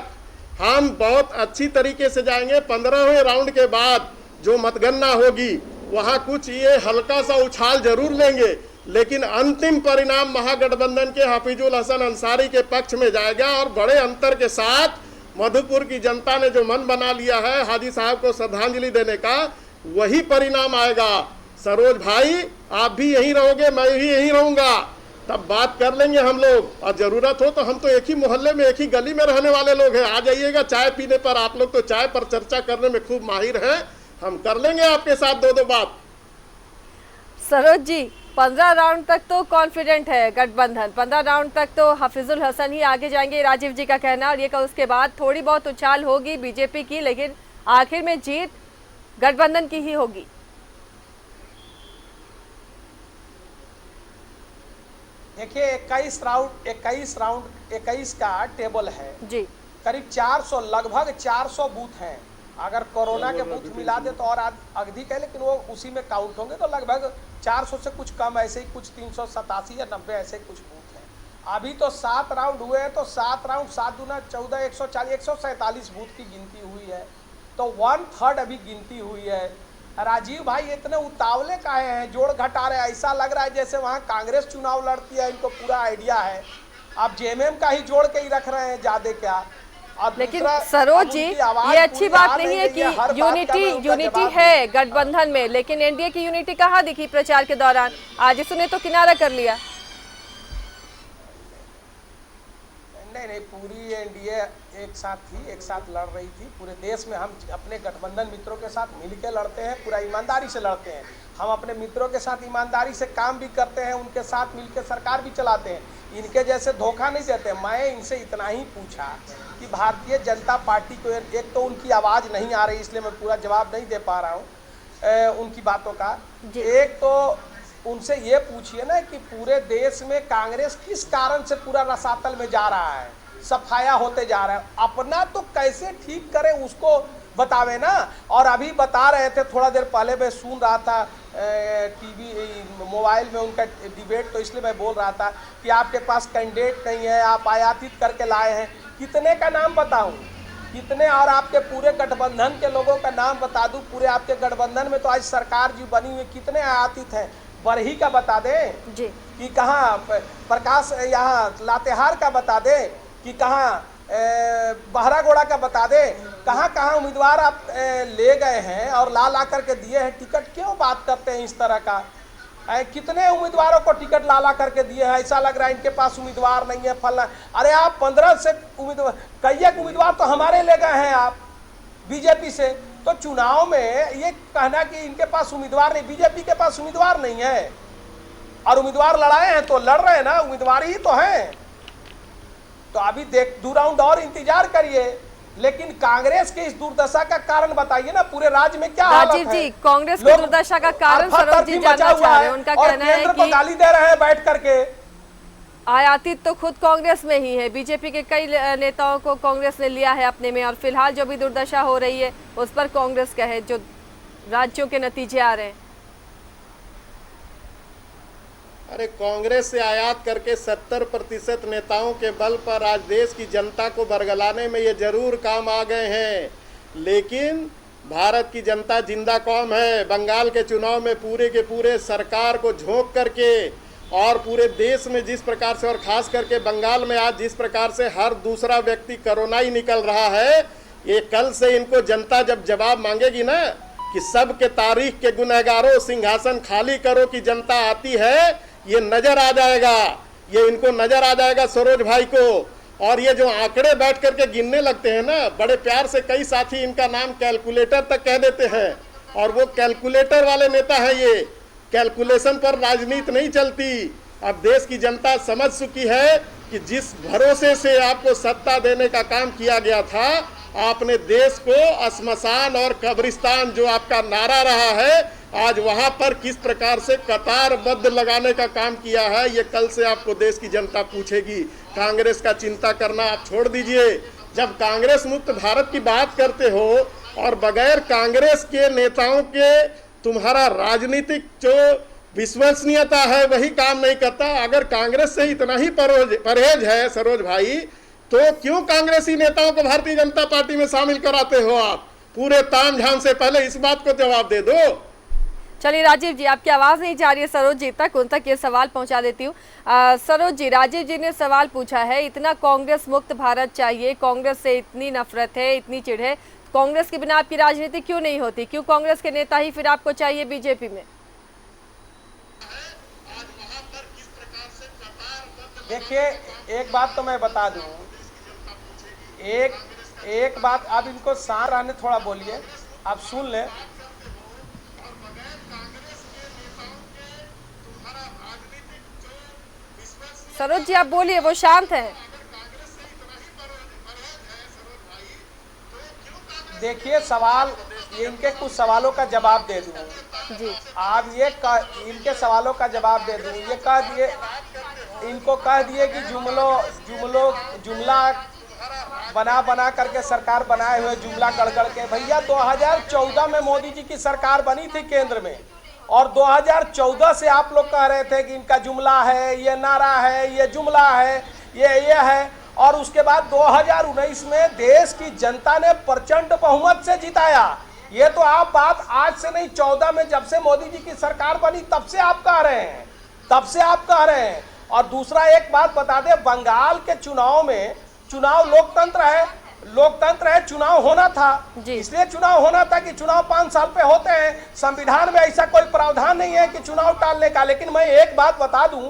हम बहुत अच्छी तरीके से जाएंगे। 15वें राउंड के बाद जो मतगणना होगी वहां कुछ ये हल्का सा उछाल जरूर लेंगे, लेकिन अंतिम परिणाम महागठबंधन के हाफिजुल हसन अंसारी के पक्ष में जाएगा और बड़े अंतर के साथ मधुपुर की जनता ने जो मन बना लिया है हाजी साहब को श्रद्धांजलि देने का, वही परिणाम आएगा। सरोज भाई आप भी यहीं रहोगे, मैं भी यहीं रहूंगा, तब बात कर लेंगे हम लोग। और जरूरत हो तो हम तो एक ही मोहल्ले में एक ही गली में रहने वाले लोग हैं, आ जाइएगा चाय पीने पर। आप लोग तो चाय पर चर्चा करने में खूब माहिर हैं, हम कर लेंगे आपके साथ 2-2 बात। सरोज जी 15 राउंड तक तो कॉन्फिडेंट है गठबंधन, 15 राउंड तक तो हाफिजुल हसन ही आगे जाएंगे, राजीव जी का कहना। और ये कल उसके बाद थोड़ी बहुत उछाल होगी बीजेपी की, लेकिन आखिर में जीत गठबंधन की ही होगी। देखिए 21 का टेबल है जी, करीब 400 लगभग 400 बूथ हैं। अगर कोरोना के बूथ मिला दे तो और अधिक है, लेकिन वो उसी में काउंट होंगे, तो लगभग 400 से कुछ कम, ऐसे ही कुछ 387 या 90 ऐसे कुछ बूथ हैं। अभी तो 7 राउंड हुए हैं, तो 7 राउंड 7 दूना 14, 140, 147 बूथ की गिनती हुई है, तो 1/3 अभी गिनती हुई है। राजीव भाई इतने उतावले काहे हैं, जोड़ घटा रहे हैं, ऐसा लग रहा है जैसे वहाँ कांग्रेस चुनाव लड़ती है, इनको पूरा आइडिया है। आप जेएमएम का ही जोड़ के ही रख रहे हैं ज्यादा क्या। लेकिन सरोज जी ये अच्छी बात नहीं है कि यूनिटी है गठबंधन में, लेकिन एनडीए की यूनिटी कहाँ दिखी प्रचार के दौरान? आज इसने तो किनारा कर लिया। नहीं, पूरी एनडीए एक साथ थी, एक साथ लड़ रही थी। पूरे देश में हम अपने गठबंधन मित्रों के साथ मिलकर लड़ते हैं, पूरा ईमानदारी से लड़ते हैं। हम अपने मित्रों के साथ ईमानदारी से काम भी करते हैं, उनके साथ मिलकर सरकार भी चलाते हैं, इनके जैसे धोखा नहीं देते। मैं इनसे इतना ही पूछा कि भारतीय जनता पार्टी को, एक तो उनकी आवाज़ नहीं आ रही, इसलिए मैं पूरा जवाब नहीं दे पा रहा हूँ उनकी बातों का। एक तो उनसे ये पूछिए ना कि पूरे देश में कांग्रेस किस कारण से पूरा रसातल में जा रहा है, सफाया होते जा रहा है, अपना तो कैसे ठीक करें उसको बतावे ना। और अभी बता रहे थे, थोड़ा देर पहले मैं सुन रहा था टीवी मोबाइल में उनका डिबेट, तो इसलिए मैं बोल रहा था कि आपके पास कैंडिडेट नहीं है, आप आयातित करके लाए हैं। कितने का नाम बताऊं, कितने, और आपके पूरे गठबंधन के लोगों का नाम बता दूं। पूरे आपके गठबंधन में तो आज सरकार जी बनी हुई, कितने आयातित हैं? बरही का बता दें जी कि कहाँ, प्रकाश यहाँ लातेहार का बता दें कि कहाँ, बहरागोड़ा का बता दे, कहाँ कहाँ उम्मीदवार आप ले गए हैं और ला करके दिए हैं टिकट। क्यों बात करते हैं इस तरह का? कितने उम्मीदवारों को टिकट ला करके दिए हैं? ऐसा लग रहा है इनके पास उम्मीदवार नहीं है, फलना। अरे आप 15 से उम्मीदवार, कई एक उम्मीदवार तो हमारे ले गए हैं आप बीजेपी से। तो चुनाव में ये कहना कि इनके पास उम्मीदवार नहीं, बीजेपी के पास उम्मीदवार नहीं है, और उम्मीदवार लड़ाए हैं तो लड़ रहे हैं ना, उम्मीदवार ही तो हैं। तो अभी 2 राउंड और इंतजार करिए, लेकिन कांग्रेस के इस दुर्दशा का कारण बताइए ना, पूरे राज्य में क्या हालत है? राजीव जी, कांग्रेस की दुर्दशा का कारण सरोज जी जानना चाह रहे हैं। उनका कहना है कि गाली दे रहे हैं बैठ करके। आयातित तो खुद कांग्रेस में ही है, बीजेपी के कई नेताओं को कांग्रेस ने लिया है अपने में, और फिलहाल जो भी दुर्दशा हो रही है उस पर कांग्रेस का है, जो राज्यों के नतीजे आ रहे हैं। अरे कांग्रेस से आयात करके 70% नेताओं के बल पर आज देश की जनता को बरगलाने में ये जरूर काम आ गए हैं। लेकिन भारत की जनता जिंदा कौम है। बंगाल के चुनाव में पूरे के पूरे सरकार को झोंक करके और पूरे देश में जिस प्रकार से और खास करके बंगाल में आज जिस प्रकार से हर दूसरा व्यक्ति कोरोना ही निकल रहा है, ये कल से इनको जनता जब जवाब मांगेगी ना कि सब के तारीख के गुनहगारों सिंहासन खाली करो की जनता आती है, ये नजर आ जाएगा, ये इनको नजर आ जाएगा सरोज भाई को। और ये जो आंकड़े बैठ करके गिनने लगते हैं ना, बड़े प्यार से कई साथी इनका नाम कैलकुलेटर तक कह देते हैं, और वो कैलकुलेटर वाले नेता है। ये कैलकुलेशन पर राजनीति नहीं चलती। अब देश की जनता समझ चुकी है कि जिस भरोसे से आपको सत्ता देने का काम किया गया था, आपने देश को श्मशान और कब्रिस्तान जो आपका नारा रहा है, आज वहां पर किस प्रकार से कतारबद्ध लगाने का काम किया है, ये कल से आपको देश की जनता पूछेगी। कांग्रेस का चिंता करना आप छोड़ दीजिए। जब कांग्रेस मुक्त भारत की बात करते हो और बगैर कांग्रेस के नेताओं के तुम्हारा राजनीतिक जो विश्वसनीयता है वही काम नहीं करता। अगर कांग्रेस से इतना ही परहेज है सरोज भाई, तो क्यों कांग्रेसी नेताओं को भारतीय जनता पार्टी में शामिल कराते हो आप? पूरे तामझाम से पहले इस बात को जवाब दे दो। चलिए राजीव जी, आपकी आवाज नहीं जा रही है सरोज जी तक, उन तक ये सवाल पहुंचा देती हूँ। सरोज जी, राजीव जी ने सवाल पूछा है, इतना कांग्रेस मुक्त भारत चाहिए, कांग्रेस से इतनी नफरत है, इतनी चिढ़ है, कांग्रेस के बिना आपकी राजनीति क्यों नहीं होती? क्यों कांग्रेस के नेता ही फिर आपको चाहिए बीजेपी में? देखिए, एक बात तो मैं बता दूं, एक बात आप इनको शांत रहने थोड़ा बोलिए, आप सुन लें। सरोज जी आप बोलिए, वो शांत है। देखिए, सवाल ये इनके कुछ सवालों का जवाब दे दूं जी। आप ये इनके सवालों का जवाब दे दूं, ये कह दिए, इनको कह दिए कि जुमला बना करके सरकार बनाए हुए जुमला गड़गड़ के। भैया 2014 में मोदी जी की सरकार बनी थी केंद्र में, और 2014 से आप लोग कह रहे थे कि इनका जुमला है, ये नारा है, ये जुमला है, ये है, और उसके बाद 2019 में देश की जनता ने प्रचंड बहुमत से जिताया। ये तो आप बात आज से नहीं, 14 में जब से मोदी जी की सरकार बनी तब से आप कह रहे हैं, तब से आप कह रहे हैं। और दूसरा एक बात बता दें, बंगाल के चुनाव में, चुनाव लोकतंत्र है, चुनाव होना था, इसलिए चुनाव होना था कि चुनाव 5 साल पे होते हैं। संविधान में ऐसा कोई प्रावधान नहीं है कि चुनाव टालने का। लेकिन मैं एक बात बता दूं,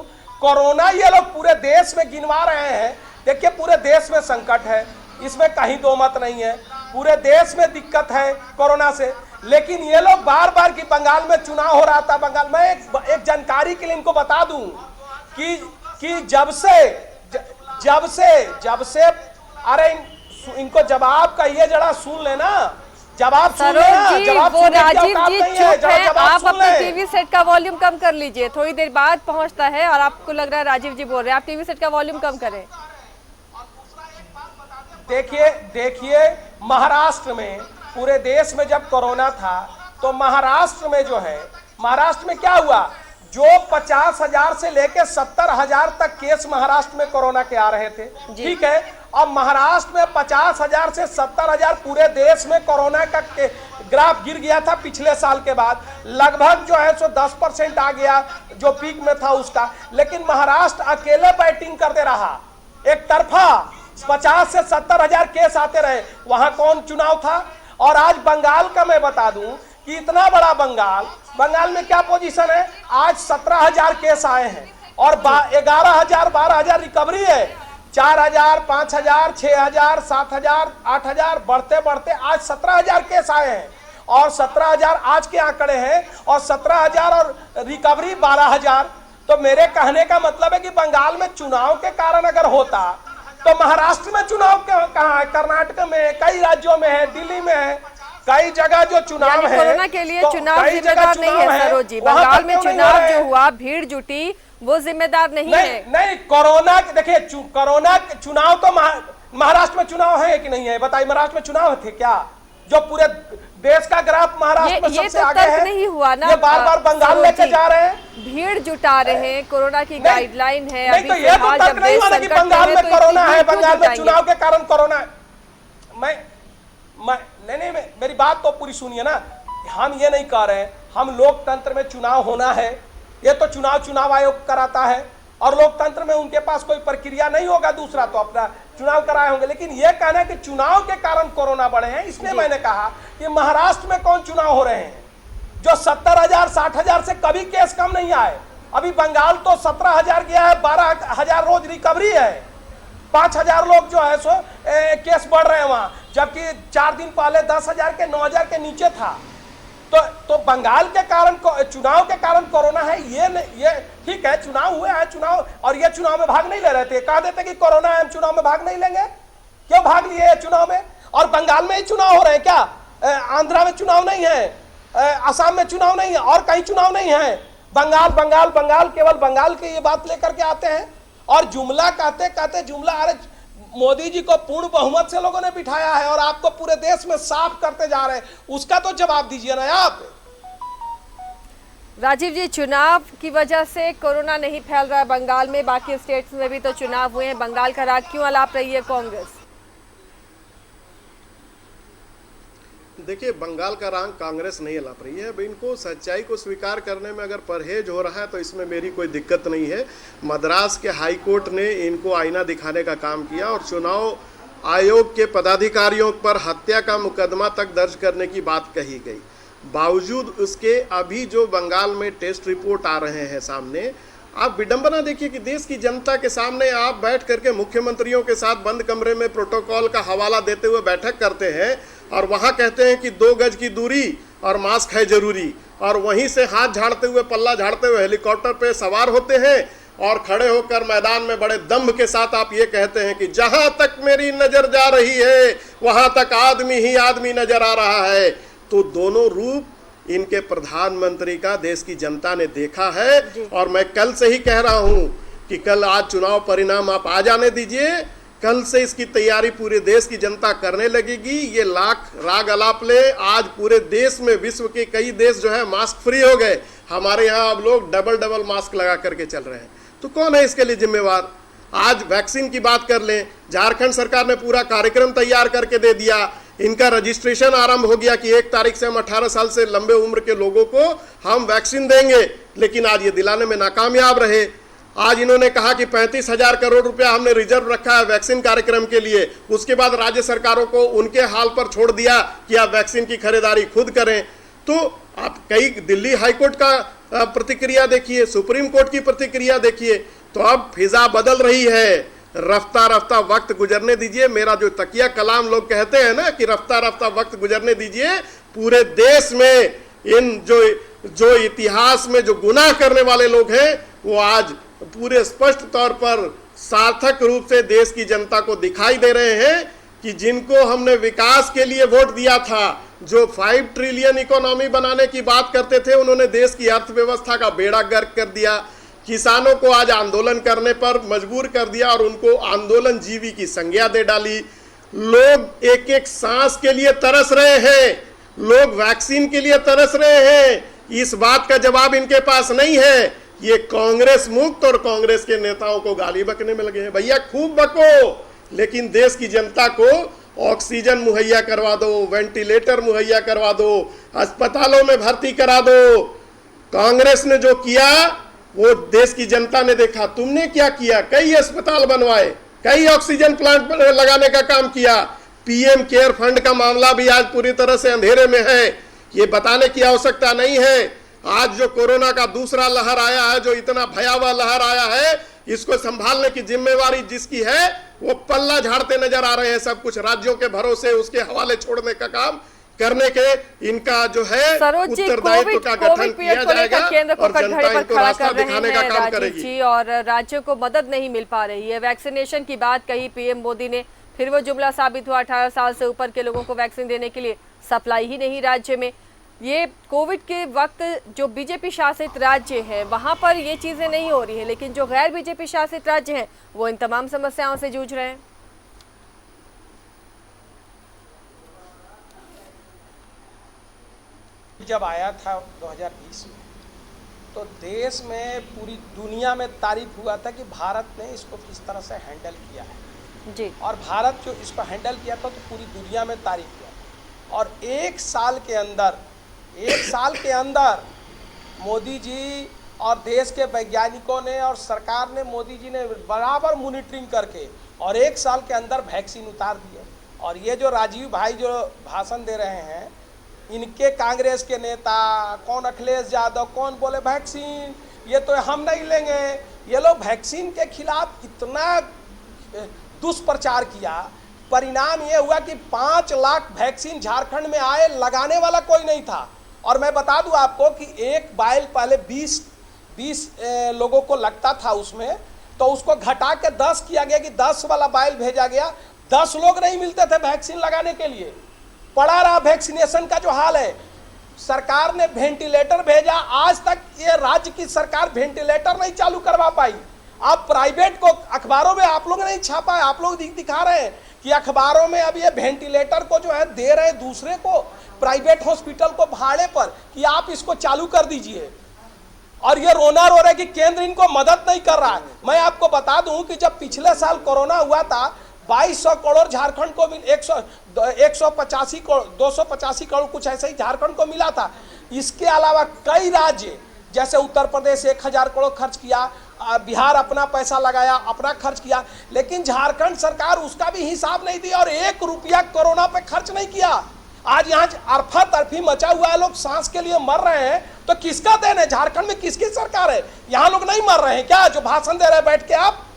कोरोना ये लोग पूरे देश में गिनवा रहे हैं। देखिए, पूरे देश में संकट है, इसमें कहीं दो मत नहीं है, पूरे देश में दिक्कत है कोरोना से। लेकिन ये लोग बार बार कि बंगाल में चुनाव हो रहा था, बंगाल में एक जानकारी के लिए इनको बता दूं कि जब से अरे इनको जवाब कहिए, जरा सुन लेना, जवाब सुन लेना, जवाब वो राजीव जी चुप है, आप सुन अपने टीवी सेट का वॉल्यूम कम कर लीजिए, थोड़ी देर बाद पहुंचता है और आपको लग रहा है राजीव जी बोल रहे हैं, आप टीवी सेट का वॉल्यूम कम करें। देखिए महाराष्ट्र में, पूरे देश में जब कोरोना था तो महाराष्ट्र में जो है, महाराष्ट्र में क्या हुआ, जो 50,000 से लेकर 70,000 तक केस महाराष्ट्र में कोरोना के आ रहे थे, ठीक है। अब महाराष्ट्र में 50,000 से 70,000 पूरे देश में कोरोना का ग्राफ गिर गया था पिछले साल के बाद, लगभग जो है सो 10% आ गया जो पीक में था उसका। लेकिन महाराष्ट्र अकेले बैटिंग करते रहा, एक तरफा 50 से 70,000 केस आते रहे। वहां कौन चुनाव था? और आज बंगाल का मैं बता दूं कि इतना बड़ा बंगाल में क्या पोजीशन है, आज 17,000 केस आए हैं और 11,000 12,000 रिकवरी है। 4,000 5,000 6,000 7,000 8,000 बढ़ते बढ़ते आज 17,000 केस आए हैं, और 17,000 आज के आंकड़े हैं, और 17,000 और रिकवरी 12,000। तो मेरे कहने का मतलब है कि बंगाल में चुनाव के कारण अगर होता तो महाराष्ट्र में चुनाव कहाँ है, कर्नाटक में, कई राज्यों में है, दिल्ली में है, कई जगह जो चुनाव है, कोरोना के लिए तो चुनाव जिम्मेदार नहीं है सरोज जी। बंगाल में चुनाव जो हुआ, भीड़ जुटी, वो जिम्मेदार नहीं है। नहीं, कोरोना देखिए, कोरोना चुनाव तो महाराष्ट्र में चुनाव है कि नहीं है, बताइए। महाराष्ट्र में चुनाव थे क्या, जो पूरे देश का ग्राफ महाराष्ट्र में सबसे आगे है? नहीं हुआ ना, ये बार बंगाल लेके जा रहे हैं, भीड़ जुटा रहे हैं, कोरोना की गाइडलाइन है। नहीं तो ये तो तर्क नहीं हुआ कि बंगाल में कोरोना है, बंगाल में चुनाव के कारण कोरोना है। नहीं, मेरी बात तो पूरी सुनिए ना। हम ये नहीं कह रहे, हम लोकतंत्र में चुनाव होना है, ये तो चुनाव आयोग कराता है, और लोकतंत्र में उनके पास कोई प्रक्रिया नहीं होगा, दूसरा तो अपना चुनाव कराए होंगे। लेकिन ये कहना है कि चुनाव के कारण कोरोना बढ़े हैं, इसलिए मैंने कहा कि महाराष्ट्र में कौन चुनाव हो रहे हैं जो 70,000 60,000 से कभी केस कम नहीं आए। अभी बंगाल तो 17,000 गया है, 12,000 रोज रिकवरी है, 5,000 लोग जो है सो केस बढ़ रहे हैं वहां, जबकि 4 दिन पहले 10,000 के 9,000 के नीचे था। तो बंगाल के कारण चुनाव के कारण कोरोना है, ये ठीक है, चुनाव हुए हैं, चुनाव, और ये चुनाव में भाग नहीं ले रहे थे, कह देते कि कोरोना है, हम चुनाव में भाग नहीं लेंगे, क्यों भाग लिए चुनाव में? और बंगाल में ही चुनाव हो रहे हैं क्या? आंध्रा में चुनाव नहीं है, असम में चुनाव नहीं है, और कहीं चुनाव नहीं है। बंगाल केवल बंगाल की ये बात लेकर के आते हैं, और जुमला कहते जुमला। अरे मोदी जी को पूर्ण बहुमत से लोगों ने बिठाया है और आपको पूरे देश में साफ करते जा रहे हैं, उसका तो जवाब दीजिए ना आप। राजीव जी, चुनाव की वजह से कोरोना नहीं फैल रहा है बंगाल में, बाकी स्टेट्स में भी तो चुनाव हुए हैं, बंगाल का राग क्यों अलाप रही है कांग्रेस? देखिए, बंगाल का रंग कांग्रेस नहीं अलाप रही है। अब इनको सच्चाई को स्वीकार करने में अगर परहेज हो रहा है तो इसमें मेरी कोई दिक्कत नहीं है। मद्रास के हाई कोर्ट ने इनको आईना दिखाने का काम किया और चुनाव आयोग के पदाधिकारियों पर हत्या का मुकदमा तक दर्ज करने की बात कही गई। बावजूद उसके अभी जो बंगाल में टेस्ट रिपोर्ट आ रहे हैं सामने, आप विडंबना देखिए कि देश की जनता के सामने आप बैठ करके मुख्यमंत्रियों के साथ बंद कमरे में प्रोटोकॉल का हवाला देते हुए बैठक करते हैं और वहां कहते हैं कि 2 गज की दूरी और मास्क है जरूरी, और वहीं से हाथ झाड़ते हुए, पल्ला झाड़ते हुए हेलीकॉप्टर पे सवार होते हैं और खड़े होकर मैदान में बड़े दम्भ के साथ आप ये कहते हैं कि जहां तक मेरी नजर जा रही है वहां तक आदमी ही आदमी नजर आ रहा है। तो दोनों रूप इनके प्रधानमंत्री का देश की जनता ने देखा है, और मैं कल से ही कह रहा हूं कि कल आज चुनाव परिणाम आप आ जाने दीजिए, कल से इसकी तैयारी पूरे देश की जनता करने लगेगी। ये लाख राग अलाप ले, आज पूरे देश में, विश्व के कई देश जो है मास्क फ्री हो गए, हमारे यहाँ अब लोग डबल मास्क लगा करके चल रहे हैं। तो कौन है इसके लिए जिम्मेवार? आज वैक्सीन की बात कर लें, झारखंड सरकार ने पूरा कार्यक्रम तैयार करके दे दिया, इनका रजिस्ट्रेशन आरंभ हो गया कि 1 तारीख से हम 18 साल से लंबे उम्र के लोगों को हम वैक्सीन देंगे, लेकिन आज ये दिलाने में नाकामयाब रहे। आज इन्होंने कहा कि 35,000 करोड़ रुपया हमने रिजर्व रखा है वैक्सीन कार्यक्रम के लिए, उसके बाद राज्य सरकारों को उनके हाल पर छोड़ दिया कि आप वैक्सीन की खरीदारी खुद करें। तो आप कई दिल्ली हाईकोर्ट का प्रतिक्रिया देखिए, सुप्रीम कोर्ट की प्रतिक्रिया देखिए, तो अब फिजा बदल रही है। रफ्ता रफ्ता वक्त गुजरने दीजिए, मेरा जो तकिया कलाम लोग कहते हैं ना कि रफ्ता रफ्ता वक्त गुजरने दीजिए। पूरे देश में इन जो इतिहास में जो गुनाह करने वाले लोग हैं वो आज पूरे स्पष्ट तौर पर सार्थक रूप से देश की जनता को दिखाई दे रहे हैं कि जिनको हमने विकास के लिए वोट दिया था, जो 5 ट्रिलियन इकोनॉमी बनाने की बात करते थे, उन्होंने देश की अर्थव्यवस्था का बेड़ा गर्क कर दिया, किसानों को आज आंदोलन करने पर मजबूर कर दिया और उनको आंदोलन जीवी की संज्ञा दे डाली। लोग एक एक सांस के लिए तरस रहे हैं, लोग वैक्सीन के लिए तरस रहे हैं। इस बात का जवाब इनके पास नहीं है। ये कांग्रेस मुक्त और कांग्रेस के नेताओं को गाली बकने में लगे हैं। भैया खूब बको, लेकिन देश की जनता को ऑक्सीजन मुहैया करवा दो, वेंटिलेटर मुहैया करवा दो, अस्पतालों में भर्ती करा दो। कांग्रेस ने जो किया वो देश की जनता ने देखा। तुमने क्या किया? कई अस्पताल बनवाए, कई ऑक्सीजन प्लांट लगाने का काम किया। पीएम केयर फंड का मामला भी आज पूरी तरह से अंधेरे में है, ये बताने की आवश्यकता नहीं है। आज जो कोरोना का दूसरा लहर आया है, जो इतना भयावह लहर आया है, इसको संभालने की जिम्मेवारी जिसकी है वो पल्ला झाड़ते नजर आ रहे हैं। सब कुछ राज्यों के भरोसे उसके हवाले छोड़ने का काम करने के इनका जो है उत्तरदायित्व का गठन किया जाएगा और जनता इनको रास्ता दिखाने का काम करेगी। और राज्यों को मदद नहीं मिल पा रही है। वैक्सीनेशन की बात कही पीएम मोदी ने, फिर वो जुमला साबित हुआ 18 साल से ऊपर के लोगों को वैक्सीन देने के लिए सप्लाई ही नहीं राज्य में। ये कोविड के वक्त जो बीजेपी शासित राज्य हैं वहां पर ये चीजें नहीं हो रही है, लेकिन जो गैर बीजेपी शासित राज्य हैं वो इन तमाम समस्याओं से जूझ रहे हैं। जब आया था 2020 में, तो देश में, पूरी दुनिया में तारीफ हुआ था कि भारत ने इसको किस तरह से हैंडल किया है जी। और भारत जो इसको हैंडल किया था तो पूरी दुनिया में तारीफ किया। और एक साल के अंदर मोदी जी और देश के वैज्ञानिकों ने और सरकार ने, मोदी जी ने बराबर मॉनिटरिंग करके और एक साल के अंदर वैक्सीन उतार दिए। और ये जो राजीव भाई जो भाषण दे रहे हैं, इनके कांग्रेस के नेता कौन, अखिलेश यादव, कौन बोले वैक्सीन ये तो हम नहीं लेंगे। ये लोग वैक्सीन के खिलाफ इतना दुष्प्रचार किया, परिणाम ये हुआ कि 5 लाख वैक्सीन झारखंड में आए, लगाने वाला कोई नहीं था। और मैं बता दूं आपको कि एक वायल पहले 20 लोगों को लगता था उसमें, तो उसको घटा के 10 किया गया कि 10 वाला वायल भेजा गया। 10 लोग नहीं मिलते थे वैक्सीन लगाने के लिए। पड़ा रहा वैक्सीनेशन का जो हाल है। सरकार ने वेंटिलेटर भेजा, आज तक ये राज्य की सरकार वेंटिलेटर नहीं चालू करवा पाई। आप प्राइवेट को अखबारों में आप लोग नहीं छापा है, आप लोग दिखा रहे हैं कि अखबारों में अब ये वेंटिलेटर को जो है दे रहे हैं दूसरे को, प्राइवेट हॉस्पिटल को भाड़े पर कि आप इसको चालू कर दीजिए। और ये रोना रो रहा है कि केंद्र इनको मदद नहीं कर रहा है। मैं आपको बता दूं कि जब पिछले साल कोरोना हुआ था 2200 करोड़ झारखंड को 185 करोड़ 285 करोड़ कुछ ऐसे ही झारखंड को मिला था। इसके अलावा कई राज्य जैसे उत्तर प्रदेश 1000 करोड़ खर्च किया, बिहार अपना पैसा लगाया, अपना खर्च किया, लेकिन झारखंड सरकार उसका भी हिसाब नहीं दी और 1 रुपया कोरोना पे खर्च नहीं किया। आज यहाँ अरफा तरफी मचा हुआ है, लोग सांस के लिए मर रहे हैं, तो किसका देन है? झारखंड में किसकी सरकार है? यहाँ लोग नहीं मर रहे हैं क्या? जो भाषण दे रहे हैं बैठ के आप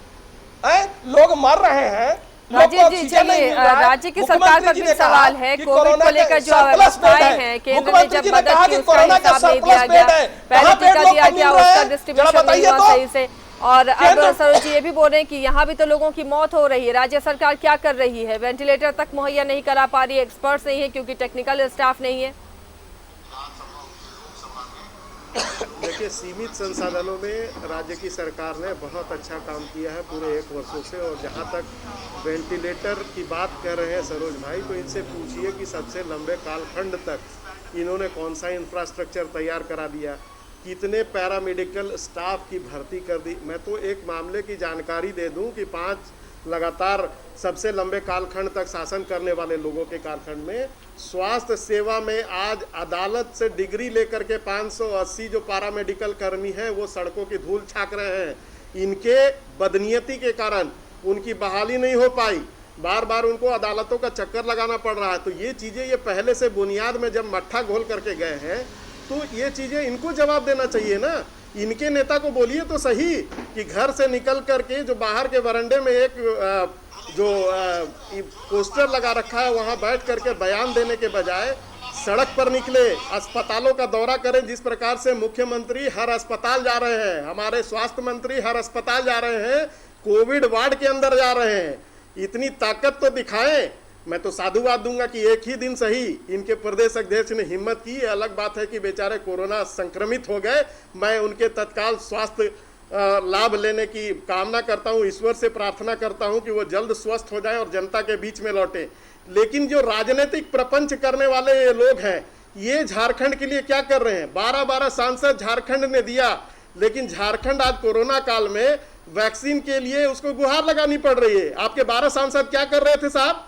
लोग मर रहे हैं। राजीव जी, चलिए राज्य की सरकार पर भी सवाल है। कोविड को लेकर जो व्यवस्थाएं हैं, केंद्र ने जब मदद की उसका हिसाब नहीं दिया गया, पहले टीका दिया गया उसका डिस्ट्रीब्यूशन नहीं हुआ सही से, और अब सरोज जी ये भी बोल रहे हैं कि यहाँ भी तो लोगों की मौत हो रही है। राज्य सरकार क्या कर रही है? वेंटिलेटर तक मुहैया नहीं करा पा रही है, एक्सपर्ट्स नहीं है क्योंकि टेक्निकल स्टाफ नहीं है। देखिए, सीमित संसाधनों में राज्य की सरकार ने बहुत अच्छा काम किया है पूरे 1 वर्षों से। और जहाँ तक वेंटिलेटर की बात कर रहे हैं सरोज भाई, तो इनसे पूछिए कि सबसे लंबे कालखंड तक इन्होंने कौन सा इंफ्रास्ट्रक्चर तैयार करा दिया, कितने पैरामेडिकल स्टाफ की भर्ती कर दी। मैं तो एक मामले की जानकारी दे दूं कि 5 लगातार सबसे लंबे कालखंड तक शासन करने वाले लोगों के कालखंड में स्वास्थ्य सेवा में आज अदालत से डिग्री लेकर के 580 जो पैरामेडिकल कर्मी हैं वो सड़कों की धूल छाक रहे हैं। इनके बदनीयती के कारण उनकी बहाली नहीं हो पाई, बार बार उनको अदालतों का चक्कर लगाना पड़ रहा है। तो ये चीज़ें ये पहले से बुनियाद में जब मट्ठा घोल करके गए हैं, तो ये चीज़ें इनको जवाब देना चाहिए ना। इनके नेता को बोलिए तो सही कि घर से निकल करके जो बाहर के वरांडे में एक पोस्टर लगा रखा है वहाँ बैठ करके बयान देने के बजाय सड़क पर निकले, अस्पतालों का दौरा करें। जिस प्रकार से मुख्यमंत्री हर अस्पताल जा रहे हैं, हमारे स्वास्थ्य मंत्री हर अस्पताल जा रहे हैं, कोविड वार्ड के अंदर जा रहे हैं, इतनी ताकत तो दिखाएं। मैं तो साधुवाद दूंगा कि एक ही दिन सही इनके प्रदेश अध्यक्ष ने हिम्मत की। अलग बात है कि बेचारे कोरोना संक्रमित हो गए। मैं उनके तत्काल स्वास्थ्य लाभ लेने की कामना करता हूं, ईश्वर से प्रार्थना करता हूं कि वो जल्द स्वस्थ हो जाएं और जनता के बीच में लौटे। लेकिन जो राजनीतिक प्रपंच करने वाले ये लोग हैं, ये झारखंड के लिए क्या कर रहे हैं? 12-12 सांसद झारखंड ने दिया, लेकिन झारखंड आज कोरोना काल में वैक्सीन के लिए उसको गुहार लगानी पड़ रही है। आपके 12 सांसद क्या कर रहे थे साहब?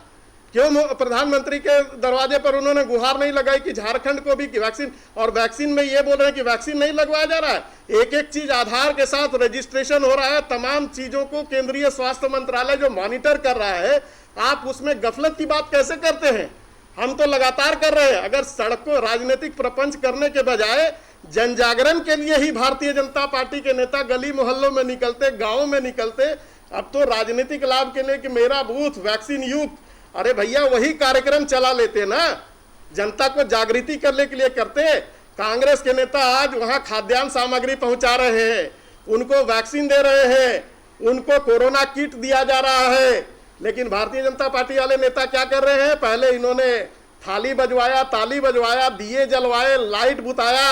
क्यों प्रधानमंत्री के दरवाजे पर उन्होंने गुहार नहीं लगाई कि झारखंड को भी वैक्सीन? और वैक्सीन में ये बोल रहे हैं कि वैक्सीन नहीं लगवाया जा रहा है। एक एक चीज आधार के साथ रजिस्ट्रेशन हो रहा है, तमाम चीजों को केंद्रीय स्वास्थ्य मंत्रालय जो मॉनिटर कर रहा है, आप उसमें गफलत की बात कैसे करते हैं? हम तो लगातार कर रहे हैं। अगर सड़क को राजनीतिक प्रपंच करने के बजाय जन जागरण के लिए ही भारतीय जनता पार्टी के नेता गली मोहल्लों में निकलते, गाँव में निकलते, अब तो राजनीतिक लाभ के लिए कि मेरा बूथ वैक्सीन युक्त, अरे भैया वही कार्यक्रम चला लेते ना, जनता को जागृति करने के लिए करते। कांग्रेस के नेता आज वहां खाद्यान्न सामग्री पहुंचा रहे हैं, उनको वैक्सीन दे रहे हैं, उनको कोरोना किट दिया जा रहा है। लेकिन भारतीय जनता पार्टी वाले नेता क्या कर रहे हैं? पहले इन्होंने थाली बजवाया, ताली बजवाया, दिए जलवाए, लाइट बुताया,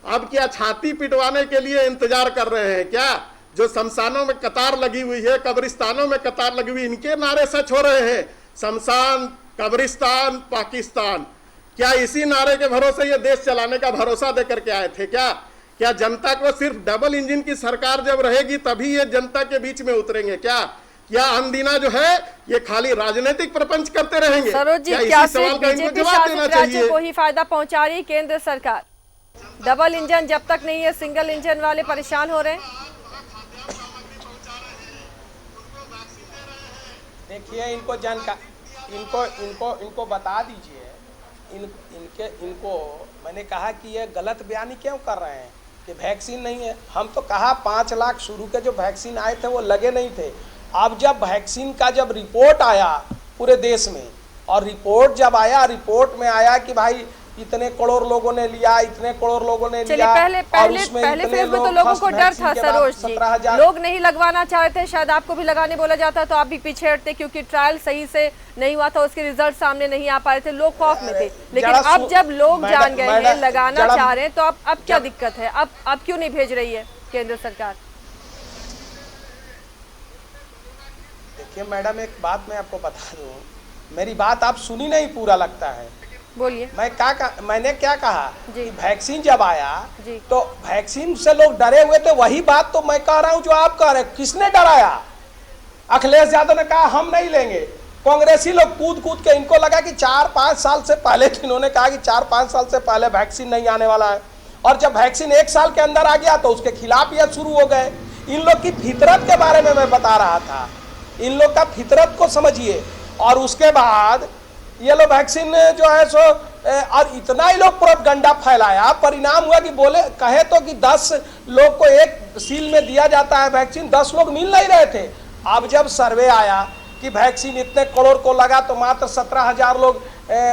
अब क्या छाती पिटवाने के लिए इंतजार कर रहे हैं क्या? जो शमशानों में कतार लगी हुई है, कब्रिस्तानों में कतार लगी हुई, इनके नारे सच हो रहे हैं। शमशान, कब्रिस्तान, पाकिस्तान, क्या इसी नारे के भरोसे ये देश चलाने का भरोसा देकर के आए थे क्या? क्या जनता को सिर्फ डबल इंजन की सरकार जब रहेगी तभी ये जनता के बीच में उतरेंगे क्या? या अनदीना जो है ये खाली राजनीतिक प्रपंच करते रहेंगे? सरोज जी, क्या सिर्फ सवाल का इनको बीजेपी जवाब देना शासित राज्य चाहिए? को ही फायदा पहुंचा रही केंद्र सरकार? डबल इंजन जब तक नहीं है, सिंगल इंजन वाले परेशान हो रहे हैं। देखिए, इनको जानकारी इनको बता दीजिए। इनको मैंने कहा कि ये गलत बयानी क्यों कर रहे हैं कि वैक्सीन नहीं है। हम तो कहा 5 लाख शुरू के जो वैक्सीन आए थे वो लगे नहीं थे। अब जब वैक्सीन का जब रिपोर्ट आया पूरे देश में, और रिपोर्ट जब आया, रिपोर्ट में आया कि भाई इतने करोड़ लोगों ने लिया, इतने करोड़ लोगों ने लिया। पहले फेज में तो लोगों को डर था सरोज जी, लोग नहीं लगवाना चाहते। शायद आपको भी लगाने बोला जाता तो आप भी पीछे हटते, क्योंकि ट्रायल सही से नहीं हुआ था, उसके रिजल्ट सामने नहीं आ पा रहे थे, लोग खौफ में थे। लेकिन अब जब लोग जान गए हैं, लगाना चाह रहे हैं, तो अब क्या दिक्कत है? अब क्यों नहीं भेज रही है केंद्र सरकार? देखिए मैडम, एक बात मैं आपको बता दूं, मेरी बात आप सुनी नहीं पूरा लगता है। बोलिए। मैंने क्या कहा कि वैक्सीन जब आया तो वैक्सीन से लोग डरे हुए थे। वही बात तो मैं कह रहा हूं जो आप कह रहे हैं। किसने डराया? अखिलेश यादव ने कहा हम नहीं लेंगे। कांग्रेसी लोग कूद कूद के, इनको लगा कि 4-5 साल से पहले, इन्होंने कहा कि 4-5 साल से पहले वैक्सीन नहीं आने वाला है, और जब वैक्सीन 1 साल के अंदर आ गया तो उसके खिलाफ यह शुरू हो गए। इन लोग की फितरत के बारे में मैं बता रहा था, इन लोग का फितरत को समझिए। और उसके बाद ये लोग वैक्सीन जो है सो, और इतना ही लोग प्रोपगंडा फैलाया, परिणाम हुआ कि बोले कहे तो कि 10 लोग को एक सील में दिया जाता है वैक्सीन, 10 लोग मिल नहीं रहे थे। अब जब सर्वे आया कि वैक्सीन इतने करोड़ को लगा तो मात्र 17,000 लोग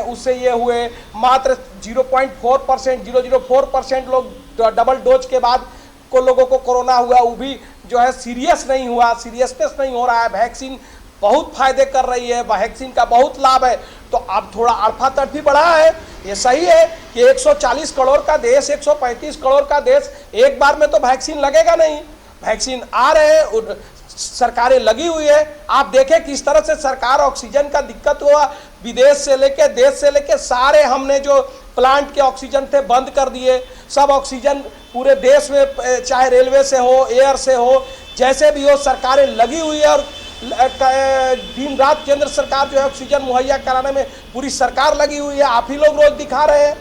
उससे ये हुए, मात्र 0.4% लोग डबल डोज के बाद को लोगों को कोरोना हुआ, वो भी जो है सीरियस नहीं हुआ, सीरियसनेस नहीं हो रहा है। वैक्सीन बहुत फायदे कर रही है, वैक्सीन का बहुत लाभ है। तो अब थोड़ा अल्फा तड़फी बढ़ा है, ये सही है कि 140 करोड़ का देश, 135 करोड़ का देश, एक बार में तो वैक्सीन लगेगा नहीं। वैक्सीन आ रहे हैं, सरकारें लगी हुई है। आप देखें किस तरह से सरकार ऑक्सीजन का दिक्कत हुआ, विदेश से लेके देश से लेके सारे हमने जो प्लांट के ऑक्सीजन थे बंद कर दिए। सब ऑक्सीजन पूरे देश में, चाहे रेलवे से हो, एयर से हो, जैसे भी हो, सरकारें लगी हुई है। और दिन रात केंद्र सरकार जो है ऑक्सीजन मुहैया कराने में पूरी सरकार लगी हुई है। आप ही लोग रोज दिखा रहे हैं,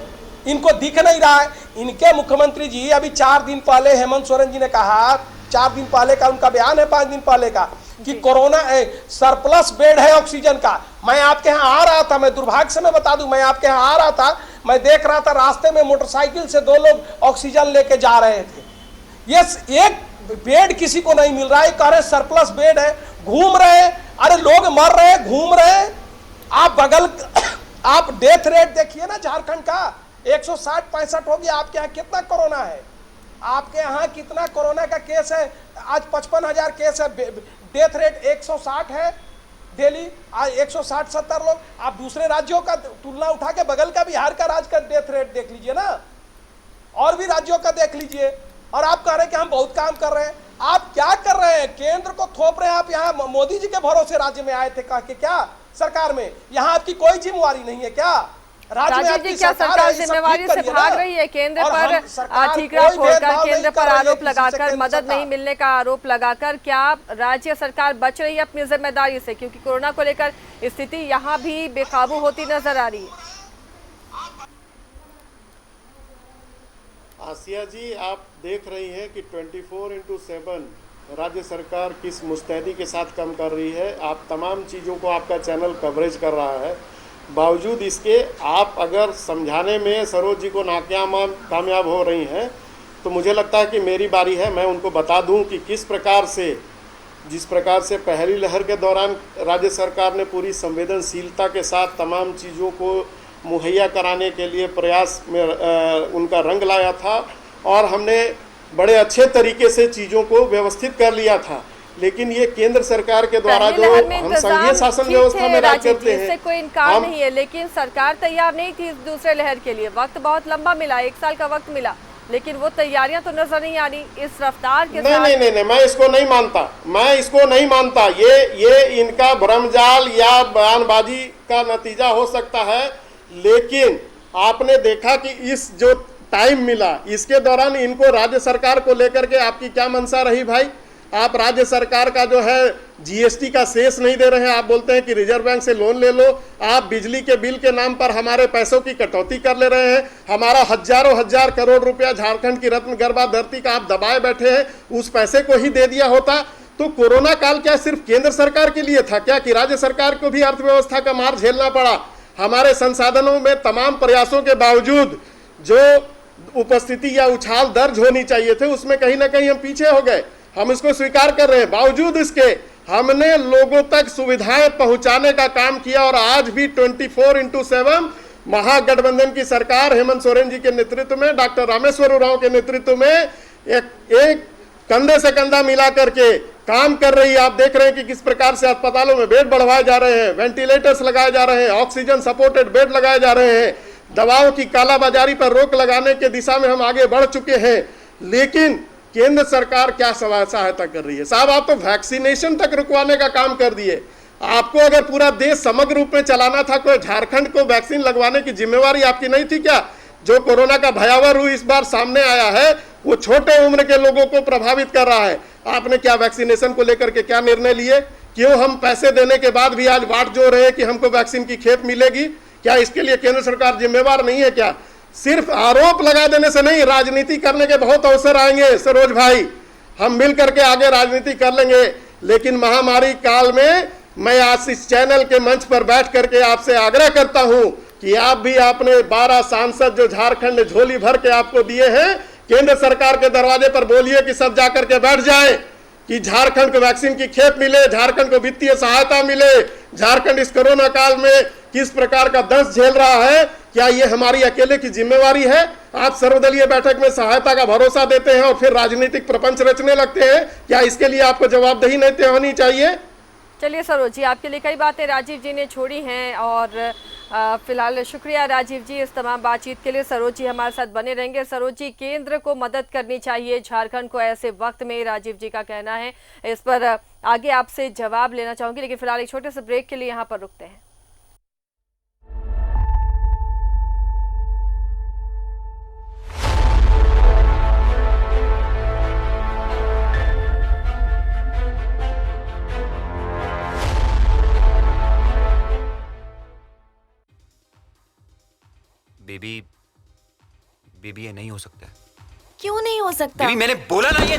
इनको दिख नहीं रहा है। इनके मुख्यमंत्री जी अभी 4 दिन पहले हेमंत सोरेन जी ने कहा, 4 दिन पहले का उनका बयान है, 5 दिन पहले का, कि कोरोना सरप्लस बेड है ऑक्सीजन का। मैं आपके यहाँ आ रहा था, मैं दुर्भाग्य से मैं बता दूं, मैं आपके यहाँ आ रहा था, मैं देख रहा था रास्ते में मोटरसाइकिल से 2 लोग ऑक्सीजन लेके जा रहे थे। ये एक बेड किसी को नहीं मिल रहा है, कह रहे सरप्लस बेड है, घूम रहे। अरे लोग मर रहे, घूम रहे। आप डेथ रेट देखिए ना झारखंड का, 160-65 हो गया। आपके यहाँ कितना कोरोना है? आपके यहाँ कितना कोरोना का केस है? आज 55,000 केस है। डेथ रेट 160 है डेली, आज 160-70 लोग। आप दूसरे राज्यों का तुलना उठा के बगल का बिहार का राज्य का डेथ रेट देख लीजिए ना, और भी राज्यों का देख लीजिए। और आप कह रहे हैं कि हम बहुत काम कर रहे हैं। आप क्या कर रहे हैं? केंद्र को थोप रहे हैं। आप यहाँ मोदी जी के भरोसे राज्य में आए थे कह के, क्या सरकार में यहाँ आपकी कोई जिम्मेवारी नहीं है क्या? राजीव जी, क्या सरकार जिम्मेवारी से भाग रही है? केंद्र पर ठीकरा छोड़कर, केंद्र पर आरोप लगाकर, मदद नहीं मिलने का आरोप लगाकर, क्या राज्य सरकार बच रही है अपनी जिम्मेदारी से? क्योंकि कोरोना को लेकर स्थिति यहाँ भी बेकाबू होती नजर आ रही है। आसिया जी, आप देख रही हैं कि 24/7 राज्य सरकार किस मुस्तैदी के साथ काम कर रही है। आप तमाम चीज़ों को आपका चैनल कवरेज कर रहा है। बावजूद इसके आप अगर समझाने में सरोज जी को कामयाब हो रही हैं, तो मुझे लगता है कि मेरी बारी है, मैं उनको बता दूं कि किस प्रकार से, जिस प्रकार से पहली लहर के दौरान राज्य सरकार ने पूरी संवेदनशीलता के साथ तमाम चीज़ों को मुहैया कराने के लिए प्रयास में उनका रंग लाया था, और हमने बड़े अच्छे तरीके से चीज़ों को व्यवस्थित कर लिया था। लेकिन ये केंद्र सरकार के द्वारा जो हम संघीय शासन व्यवस्था में राज करते हैं, इससे कोई इनकार नहीं है, लेकिन सरकार तैयार नहीं थी दूसरे लहर के लिए। वक्त बहुत लंबा मिला, 1 साल का वक्त मिला, लेकिन वो तैयारियां तो नजर नहीं आ रही इस रफ्तार के साथ। नहीं, मैं इसको नहीं मानता, मैं इसको नहीं मानता। ये इनका भ्रमजाल या बयानबाजी का नतीजा हो सकता है, लेकिन आपने देखा कि इस जो टाइम मिला, इसके दौरान इनको राज्य सरकार को लेकर के आपकी क्या मंशा रही भाई? आप राज्य सरकार का जो है जीएसटी का शेष नहीं दे रहे हैं। आप बोलते हैं कि रिजर्व बैंक से लोन ले लो। आप बिजली के बिल के नाम पर हमारे पैसों की कटौती कर ले रहे हैं। हमारा हजारों हजार करोड़ रुपया झारखंड की रत्न गर्भा धरती का आप दबाए बैठे हैं, उस पैसे को ही दे दिया होता तो कोरोना काल क्या सिर्फ केंद्र सरकार के लिए था क्या, कि राज्य सरकार को भी अर्थव्यवस्था का मार झेलना पड़ा। हमारे संसाधनों में तमाम प्रयासों के बावजूद जो उपस्थिति या उछाल दर्ज होनी चाहिए थे उसमें कहीं ना कहीं हम पीछे हो गए। हम इसको स्वीकार कर रहे हैं। बावजूद इसके हमने लोगों तक सुविधाएं पहुंचाने का काम किया और आज भी 24/7 महागठबंधन की सरकार हेमंत सोरेन जी के नेतृत्व में, डॉक्टर रामेश्वर उरांव के नेतृत्व में एक कंधे से कंधा मिला करके काम कर रही है। आप देख रहे हैं कि किस प्रकार से अस्पतालों में बेड बढ़वाए जा रहे हैं, वेंटिलेटर्स लगाए जा रहे हैं, ऑक्सीजन सपोर्टेड बेड लगाए जा रहे हैं, दवाओं की कालाबाजारी पर रोक लगाने के दिशा में हम आगे बढ़ चुके हैं। लेकिन केंद्र सरकार क्या सहायता कर रही है? साहब, आप तो वैक्सीनेशन तक रुकवाने का काम कर दिए। आपको अगर पूरा देश समग्र रूप में चलाना था, कोई झारखंड को वैक्सीन लगवाने की जिम्मेवारी आपकी नहीं थी क्या? जो कोरोना का भयावह रूप इस बार सामने आया है वो छोटे उम्र के लोगों को प्रभावित कर रहा है। आपने क्या वैक्सीनेशन को लेकर के क्या निर्णय लिए? क्यों हम पैसे देने के बाद भी आज वाट जोड़ रहे हैं कि हमको वैक्सीन की खेप मिलेगी? क्या इसके लिए केंद्र सरकार जिम्मेवार नहीं है क्या? सिर्फ आरोप लगा देने से नहीं, राजनीति करने के बहुत अवसर आएंगे सरोज भाई, हम मिल करके आगे राजनीति कर लेंगे। लेकिन महामारी काल में मैं आज इस चैनल के मंच पर बैठ करके आपसे आग्रह करता हूं कि आप भी अपने 12 सांसद जो झारखंड ने झोली भर के आपको दिए हैं, केंद्र सरकार के दरवाजे पर बोलिए कि सब जाकर के बैठ जाएं, कि झारखंड को वैक्सीन की खेप मिले, झारखंड को वित्तीय सहायता मिले। झारखंड इस कोरोना काल में किस प्रकार का दंश झेल रहा है, क्या ये हमारी अकेले की जिम्मेवारी है? आप सर्वदलीय बैठक में सहायता का भरोसा देते हैं और फिर राजनीतिक प्रपंच रचने लगते हैं। क्या इसके लिए आपको जवाबदेही नहीं होनी चाहिए? चलिए सरोज जी, आपके लिए कई बातें राजीव जी ने छोड़ी हैं और फिलहाल शुक्रिया राजीव जी इस तमाम बातचीत के लिए। सरोज जी हमारे साथ बने रहेंगे। सरोज जी, केंद्र को मदद करनी चाहिए झारखंड को ऐसे वक्त में, राजीव जी का कहना है। इस पर आगे आपसे जवाब लेना चाहूंगी, लेकिन फिलहाल एक छोटे से ब्रेक के लिए यहाँ पर रुकते हैं। बेबी ये नहीं हो सकता है। क्यों नहीं हो सकता? बेबी मैंने बोला ना ये